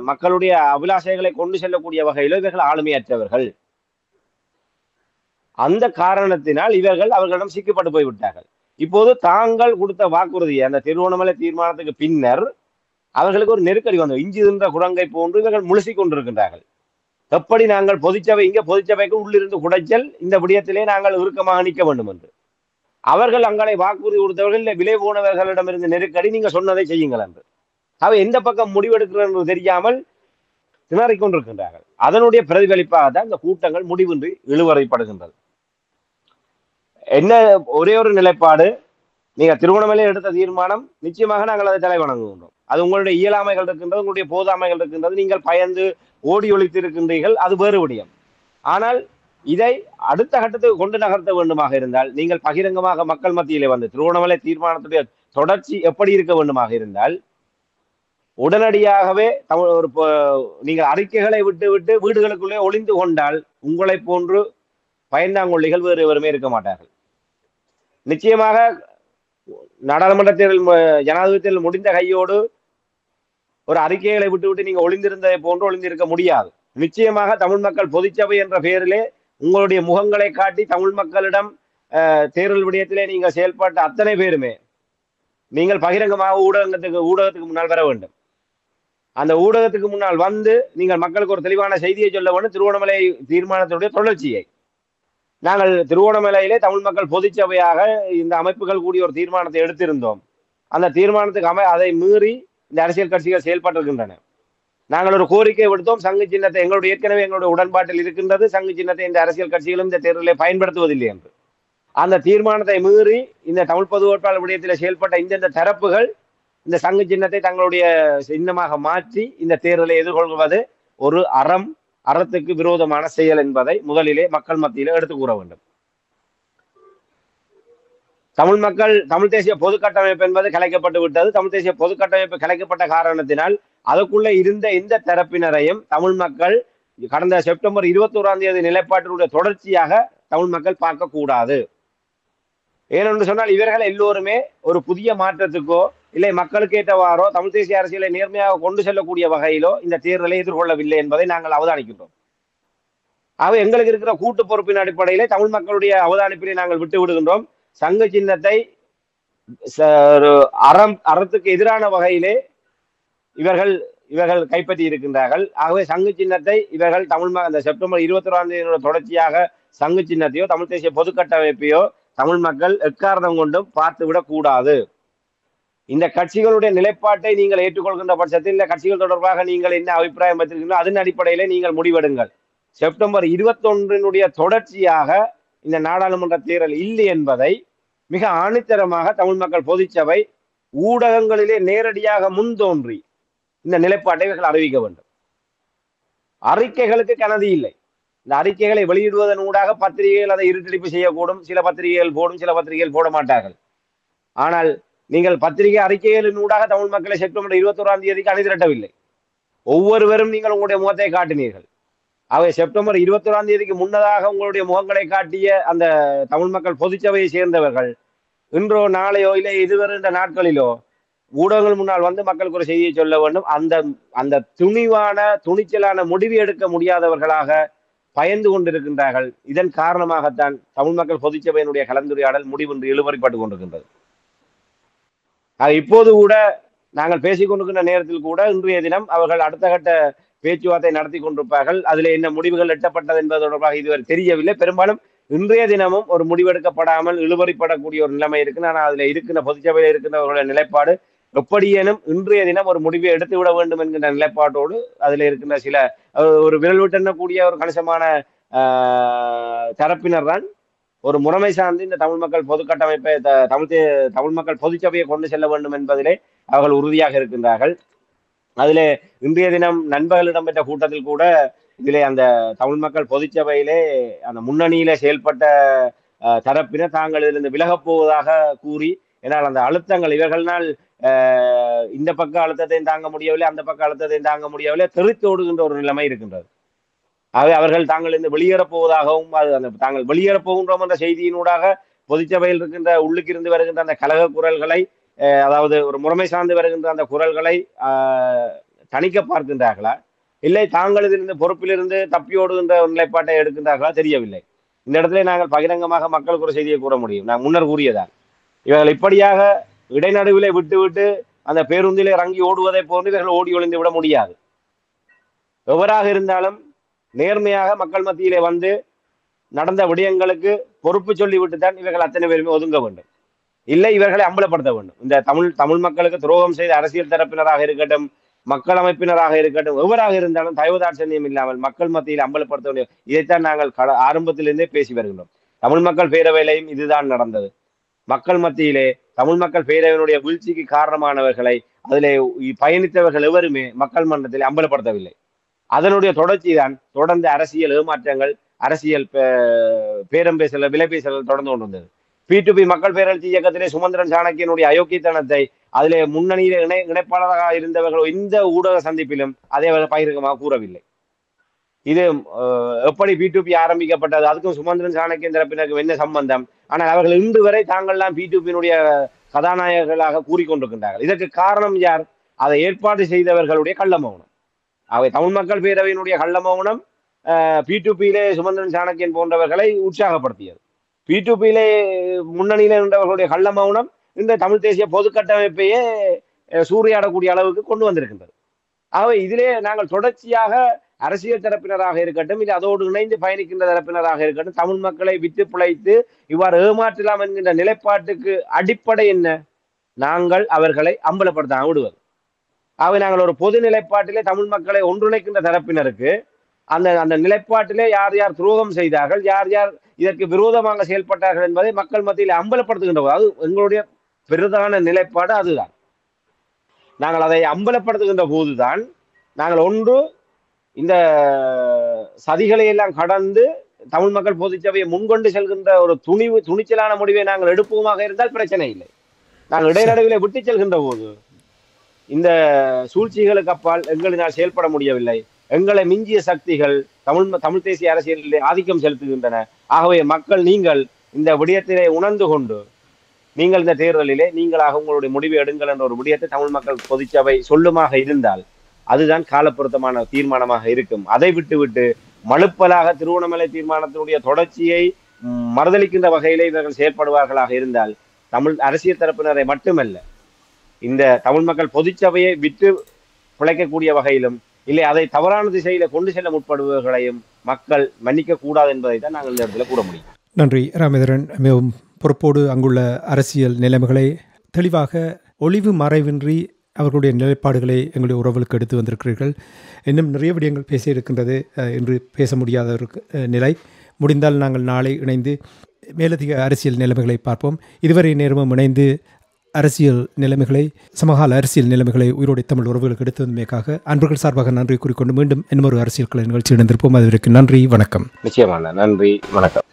மக்களுடைய அபிலாஷைகளை கொண்டு செல்லக்கூடிய வகையிலோ இவர்கள் ஆளுமையற்றவர்கள். அந்த காரணத்தினால் இவர்கள் அவர்களிடம் சிக்கப்பட்டு போய்விட்டார்கள். இப்போது தாங்கள் கொடுத்த வாக்குறுதியை அந்த திருவோணமலை தீர்மானத்துக்கு பின்னர் அவர்களுக்கு ஒரு நெருக்கடி வந்தது. இஞ்சி தின்ற குரங்கை போன்று இவர்கள் முழுசிக் கொண்டிருக்கின்றார்கள். எப்படி நாங்கள் பொதுச்சபை இங்க பொதுச்சபைக்கு உள்ளிருந்து குடைச்சல், இந்த விடயத்திலே நாங்கள் இறுக்கமாக நிற்க வேண்டும் என்று அவர்கள் அங்கே வாக்குறுதி கொடுத்தவர்கள் விலை போனவர்களிடமிருந்து நெருக்கடி, நீங்க சொன்னதை செய்யுங்கள் என்று. அவை எந்த பக்கம் முடிவெடுக்கிறது என்று தெரியாமல் திணறிக் கொண்டிருக்கின்றார்கள். அதனுடைய பிரதிபலிப்பாகத்தான் இந்த கூட்டங்கள் முடிவின்றி இழுவறைப்படுகின்றது. என்ன ஒரே ஒரு நிலைப்பாடு, நீங்க திருவோணமலையில் எடுத்த தீர்மானம் நிச்சயமாக நாங்கள் அதை தலை வணங்குகின்றோம். அது உங்களுடைய இயலாமைகள் இருக்கின்றது, உங்களுடைய போதாமைகள் இருக்கின்றது, நீங்கள் பயந்து ஓடி ஒழித்து இருக்கின்றீர்கள், அது வேறு விடயம். ஆனால் இதை அடுத்த கட்டத்துக்கு கொண்டு நகர்த்த வேண்டுமாக இருந்தால் நீங்கள் பகிரங்கமாக மக்கள் மத்தியிலே வந்து திருவோணமலை தீர்மானத்துடைய தொடர்ச்சி எப்படி இருக்க வேண்டுமாக இருந்தால் உடனடியாகவே ஒரு நீங்கள் அறிக்கைகளை விட்டு விட்டு வீடுகளுக்குள்ளே ஒளிந்து கொண்டால் உங்களை போன்று பயந்தாங்கொள்ளிகள் வேறு எவருமே இருக்க மாட்டார்கள். நிச்சயமாக நாடாளுமன்ற தேர்தல் ஜனாதிபதி தேர்தல் முடிந்த கையோடு ஒரு அறிக்கைகளை விட்டு விட்டு நீங்க ஒளிந்திருந்ததை போன்று ஒளிந்திருக்க முடியாது. நிச்சயமாக தமிழ் மக்கள் பொதுச்சபை என்ற பெயரிலே உங்களுடைய முகங்களை காட்டி தமிழ் மக்களிடம் தேர்தல் விடயத்திலே நீங்கள் செயல்பட்ட அத்தனை பேருமே நீங்கள் பகிரங்கமாக ஊடகத்துக்கு முன்னால் வர வேண்டும். அந்த ஊடகத்துக்கு முன்னால் வந்து நீங்கள் மக்களுக்கு ஒரு தெளிவான செய்தியை சொல்ல வேண்டும். திருவோணமலை தீர்மானத்தினுடைய தொடர்ச்சியை நாங்கள் திருவோணமலையிலே தமிழ் மக்கள் பொதுச்சபையாக இந்த அமைப்புகள் கூடிய ஒரு தீர்மானத்தை எடுத்திருந்தோம். அந்த தீர்மானத்துக்கு அதை மீறி இந்த அரசியல் கட்சிகள் செயல்பட்டிருக்கின்றன. நாங்கள் ஒரு கோரிக்கை விடுத்தோம், சங்கு சின்னத்தை எங்களுடைய ஏற்கனவே எங்களுடைய உடன்பாட்டில் இருக்கின்றது, சங்கு சின்னத்தை இந்த அரசியல் கட்சிகளும் இந்த தேர்தலை பயன்படுத்துவதில்லை என்று. அந்த தீர்மானத்தை மீறி இந்த தமிழ் பொது வேட்பாளர் விடயத்தில் செயல்பட்ட இந்த தரப்புகள் இந்த சங்கு சின்னத்தை தங்களுடைய சின்னமாக மாற்றி இந்த தேர்தலை எதிர்கொள்வது ஒரு அறத்துக்கு விரோதமான செயல் என்பதை முதலிலே மக்கள் மத்தியிலே எடுத்து கூற வேண்டும். தமிழ் தேசிய பொது கட்டமைப்பு என்பது கலைக்கப்பட்டு விட்டது. தமிழ் தேசிய பொது கட்டமைப்பு கலைக்கப்பட்ட காரணத்தினால் அதுக்குள்ள இருந்த எந்த தரப்பினரையும் தமிழ் மக்கள் கடந்த செப்டம்பர் 21 நிலைப்பாட்டினுடைய தொடர்ச்சியாக தமிழ் மக்கள் பார்க்க கூடாது. ஏனென்று சொன்னால் இவர்கள் எல்லோருமே ஒரு புதிய மாற்றத்துக்கோ இல்லை மக்களுக்கு ஏற்றவாறோ தமிழ் தேசிய அரசியலை நேர்மையாக கொண்டு செல்லக்கூடிய வகையிலோ இந்த தேர்தலை எதிர்கொள்ளவில்லை என்பதை நாங்கள் அவதானிக்கின்றோம். ஆக எங்களுக்கு இருக்கிற கூட்டு பொறுப்பின் அடிப்படையிலே தமிழ் மக்களுடைய அவதானிப்பினை நாங்கள் விட்டு விடுகின்றோம். சங்க சின்னத்தை அறத்துக்கு எதிரான வகையிலே இவர்கள் கைப்பற்றி இருக்கின்றார்கள். ஆகவே சங்கு சின்னத்தை இவர்கள் அந்த செப்டம்பர் 21 தொடர்ச்சியாக சங்கு சின்னத்தையோ தமிழ் தேசிய பொது கட்டமைப்பையோ தமிழ் மக்கள் எக்காரணம் கொண்டும் பார்த்துவிடக் கூடாது. இந்த கட்சிகளுடைய நிலைப்பாட்டை நீங்கள் ஏற்றுக்கொள்கின்ற பட்சத்தில் இந்த கட்சிகள் தொடர்பாக நீங்கள் என்ன அபிப்பிராயம் வைத்திருக்கீங்களோ அதன் அடிப்படையிலே நீங்கள் முடிவெடுங்கள். செப்டம்பர் 21 தொடர்ச்சியாக இந்த நாடாளுமன்ற தேர்தல் இல்லை என்பதை மிக ஆணித்தரமாக தமிழ் மக்கள் பொதுச்சபை ஊடகங்களிலே நேரடியாக முன்தோன்றி இந்த நிலைப்பாட்டை இவர்கள் அறிவிக்க வேண்டும். அறிக்கைகளுக்கு கனதி இல்லை. இந்த அறிக்கைகளை வெளியிடுவதன் ஊடாக பத்திரிகைகள் அதை இருட்டடிப்பு செய்யக்கூடும். சில பத்திரிகைகள் போடும், சில பத்திரிகைகள் போட மாட்டார்கள். ஆனால் நீங்கள் பத்திரிகை அறிக்கைகளின் ஊடாக தமிழ் மக்களை செப்டம்பர் 21 அணிதிரட்டவில்லை. ஒவ்வொருவரும் நீங்கள் உங்களுடைய முகத்தை காட்டினீர்கள். அவை செப்டம்பர் 21 முன்னதாக உங்களுடைய முகங்களை காட்டிய அந்த தமிழ் மக்கள் பொதுச்சபையை சேர்ந்தவர்கள் இன்றோ நாளையோ இல்லை எதிர்வருகின்ற நாட்களிலோ ஊடகங்கள் முன்னால் வந்து மக்களுக்கு ஒரு செய்தியை சொல்ல வேண்டும். அந்த துணிச்சலான முடிவு எடுக்க முடியாதவர்களாக பயந்து கொண்டிருக்கின்றார்கள். இதன் காரணமாகத்தான் தமிழ் மக்கள் பொதுச்சபையினுடைய கலந்துரையாடல் முடிவின்றி இழுபறிப்பட்டு கொண்டிருக்கின்றது. இப்போது கூட நாங்கள் பேசிக் கொண்டிருக்கின்ற நேரத்தில் கூட இன்றைய தினம் அவர்கள் அடுத்த கட்ட பேச்சுவார்த்தை நடத்தி கொண்டிருப்பார்கள். அதில் என்ன முடிவுகள் எட்டப்பட்டது என்பது தொடர்பாக இதுவரை தெரியவில்லை. பெரும்பாலும் இன்றைய தினமும் ஒரு முடிவெடுக்கப்படாமல் இழுபறிப்படக்கூடிய ஒரு நிலைமை இருக்கு. ஆனால் அதுல இருக்கின்ற பொதுச்சபையில் இருக்கின்றவர்களுடைய நிலைப்பாடு எப்படியேனும் இன்றைய தினம் ஒரு முடிவை எடுத்து விட வேண்டும் என்கின்ற நிலைப்பாட்டோடு அதில் இருக்கின்ற சில ஒரு விரல் விட்டெண்ணக்கூடிய ஒரு கணிசமான தரப்பினர் தான் ஒரு முறைமை சார்ந்து இந்த தமிழ் மக்கள் பொது கட்டமைப்பை தமிழ் மக்கள் பொதுச்சபையை கொண்டு செல்ல வேண்டும் என்பதிலே அவர்கள் உறுதியாக இருக்கின்றார்கள். அதிலே இன்றைய தினம் நண்பர்களிடம் பெற்ற கூட்டத்தில் கூட இதிலே அந்த தமிழ் மக்கள் பொதுச்சபையிலே அந்த முன்னணியில செயல்பட்ட தரப்பினர் தாங்கள் இதிலிருந்து விலகப் போவதாக கூறி, ஏன்னால் அந்த அழுத்தங்கள் இவர்களால் இந்த பக்க அழுத்தத்தையும் தாங்க முடியவில்லை, அந்த பக்க அழுத்தத்தையும் தாங்க முடியவில்லை, தெரித்தோடுகின்ற ஒரு நிலைமை இருக்கின்றது. ஆகவே அவர்கள் தாங்கள் இருந்து வெளியேறப் போவதாகவும் தாங்கள் வெளியேறப் போகின்றோம் என்ற செய்தியினூடாக பொதுச்சபையில் இருக்கின்ற உள்ளுக்கு இருந்து வருகின்ற அந்த கலக குரல்களை, அதாவது ஒரு முறைமை சார்ந்து வருகின்ற அந்த குரல்களை தணிக்க பார்க்கின்றார்களா, இல்லை தாங்கள் இதிலிருந்து பொறுப்பிலிருந்து தப்பியோடுகின்ற ஒரு நிலைப்பாட்டை எடுக்கின்றார்களா தெரியவில்லை. இந்த இடத்துல நாங்கள் பகிரங்கமாக மக்களுக்கு ஒரு செய்தியை கூற முடியும். நான் முன்னர் கூறியதான், இவர்கள் இப்படியாக இடைநடுவிலே விட்டு அந்த பேருந்திலே இறங்கி ஓடுவதை போன்று இவர்கள் ஓடி ஒளிந்து விட முடியாது. எவராக இருந்தாலும் நேர்மையாக மக்கள் மத்தியிலே வந்து நடந்த விடயங்களுக்கு பொறுப்பு சொல்லிவிட்டு தான் இவர்கள் அத்தனை பேருமே ஒதுங்க வேண்டும். இல்லை இவர்களை அம்பலப்படுத்த வேண்டும். இந்த தமிழ் மக்களுக்கு துரோகம் செய்த அரசியல் தரப்பினராக இருக்கட்டும், மக்கள் அமைப்பினராக இருக்கட்டும், எவராக இருந்தாலும் தயவுதாட்சண்யம் இல்லாமல் மக்கள் மத்தியில் அம்பலப்படுத்த வேண்டும். இதைத்தான் நாங்கள் ஆரம்பத்திலிருந்தே பேசி வருகின்றோம். தமிழ் மக்கள் பேரவையிலையும் இதுதான் நடந்தது. மக்கள் மத்தியிலே தமிழ் மக்கள் பேரவையினுடைய வீழ்ச்சிக்கு காரணமானவர்களை அதிலே பயணித்தவர்கள் எவருமே மக்கள் மன்றத்தில் அம்பலப்படுத்தவில்லை. அதனுடைய தொடர்ச்சி தான் தொடர்ந்து அரசியல் ஏமாற்றங்கள், அரசியல் பேரம் பேசல், விலை பேசல்கள் தொடர்ந்து கொண்டு வந்தது. P2P மக்கள் பேரழிச்சி இயக்கத்திலே சுமந்திரன் சாணக்கியனுடைய அயோக்கியத்தனத்தை அதிலே முன்னணியிலே இணைப்பாளராக இருந்தவர்கள் இந்த ஊடக சந்திப்பிலும் அதே பகிரங்கமாக கூறவில்லை. இது எப்படி P2P ஆரம்பிக்கப்பட்டது, அதுக்கும் சுமந்திரன் சாணக்கியன் தரப்பினருக்கும் என்ன சம்பந்தம்? ஆனால் அவர்கள் இன்று வரை தாங்கள்லாம் P2P-னுடைய கதாநாயகர்களாக கூறிக்கொண்டிருக்கின்றார்கள். இதற்கு காரணம் யார்? அதை ஏற்பாடு செய்தவர்களுடைய கள்ள மௌனம். அவை தமிழ் மக்கள் பேரவையினுடைய கள்ள மௌனம் P2P-லே சுமந்திரன் சாணக்கியன் போன்றவர்களை உற்சாகப்படுத்தியது. P2P-லே முன்னணியில இருந்தவர்களுடைய கள்ள மௌனம் இந்த தமிழ் தேசிய பொது கட்டமைப்பையே சூறையாடக்கூடிய அளவுக்கு கொண்டு வந்திருக்கின்றது. ஆகவே இதிலே நாங்கள் தொடர்ச்சியாக அரசியல் தரப்பினராக இருக்கட்டும், இல்லை அதோடு இணைந்து பயணிக்கின்ற தரப்பினராக இருக்கட்டும், தமிழ் மக்களை விட்டு பிழைத்து இவ்வாறு ஏமாற்றலாம் என்கின்ற நிலைப்பாட்டுக்கு அடிப்படை என்ன? நாங்கள் அவர்களை அம்பலப்படுத்த விடுவது. ஆகவே நாங்கள் ஒரு பொது நிலைப்பாட்டிலே தமிழ் மக்களை ஒன்றிணைக்கின்ற தரப்பினருக்கு அந்த நிலைப்பாட்டிலே யார் யார் துரோகம் செய்தார்கள், யார் யார் இதற்கு விரோதமாக செயல்பட்டார்கள் என்பதை மக்கள் மத்தியில் அம்பலப்படுத்துகின்ற போது, அது எங்களுடைய பிரதான நிலைப்பாடு அதுதான். நாங்கள் அதை அம்பலப்படுத்துகின்ற போதுதான் நாங்கள் ஒன்று இந்த சதிகளை எல்லாம் கடந்து தமிழ் மக்கள் பொதுச்சபையை முன்கொண்டு செல்கின்ற ஒரு துணிச்சலான முடிவை நாங்கள் எடுப்போமாக இருந்தால் பிரச்சனை இல்லை. நாங்கள் இடைநடுவிலே விட்டு செல்கின்ற போது இந்த சூழ்ச்சிகளுக்கு அப்பால் எங்களினால் செயல்பட முடியவில்லை. எங்களை மிஞ்சிய சக்திகள் தமிழ் தேசிய அரசியலில் ஆதிக்கம் செலுத்துகின்றன. ஆகவே மக்கள் நீங்கள் இந்த விடயத்திலே உணர்ந்து கொண்டு நீங்கள் இந்த தேர்தலிலே நீங்களாக உங்களுடைய முடிவை எடுங்கள் என்ற ஒரு விடயத்தை தமிழ் மக்கள் பொதுச்சபை சொல்லுமாக இருந்தால் அதுதான் காலப்பொருத்தமான தீர்மானமாக இருக்கும். அதை விட்டு மழுப்பலாக திருவண்ணாமலை தீர்மானத்தினுடைய தொடர்ச்சியை மறுதளிக்கின்ற வகையிலே இவர்கள் செயல்படுவார்களாக இருந்தால் தமிழ் அரசியல் தரப்பினரை மட்டுமல்ல, இந்த தமிழ் மக்கள் பொதுச்சபையை விட்டு பிழைக்கக்கூடிய வகையிலும் இல்லை அதை தவறான திசையில கொண்டு செல்ல முற்படுபவர்களையும் மக்கள் மன்னிக்க கூடாது என்பதை தான் நாங்கள் இந்த இடத்துல கூற முடியும். நன்றி ராமேந்திரன். மிகவும் பொறுப்போடு அங்குள்ள அரசியல் நிலைமைகளை தெளிவாக ஒளிவு மறைவின்றி அவர்களுடைய நிலைப்பாடுகளை எங்களுடைய உறவுகளுக்கு எடுத்து வந்திருக்கிறீர்கள். இன்னும் நிறைய விடயங்கள் பேசியிருக்கின்றது, என்று பேச முடியாத ஒரு நிலை. முடிந்தால் நாங்கள் நாளை இணைந்து மேலதிக அரசியல் நிலைமைகளை பார்ப்போம். இதுவரை நேரமும் இணைந்து அரசியல் நிலைமைகளை, சமகால அரசியல் நிலைமைகளை உயிரோடை தமிழ் உறவுகளுக்கு எடுத்து வந்தமைக்காக அன்பர்கள் சார்பாக நன்றி கூறிக்கொண்டு மீண்டும் இன்னொரு அரசியல் கலை நிகழ்ச்சி இணைந்திருப்போம். அதுவரைக்கும் நன்றி, வணக்கம். நிச்சயமான நன்றி, வணக்கம்.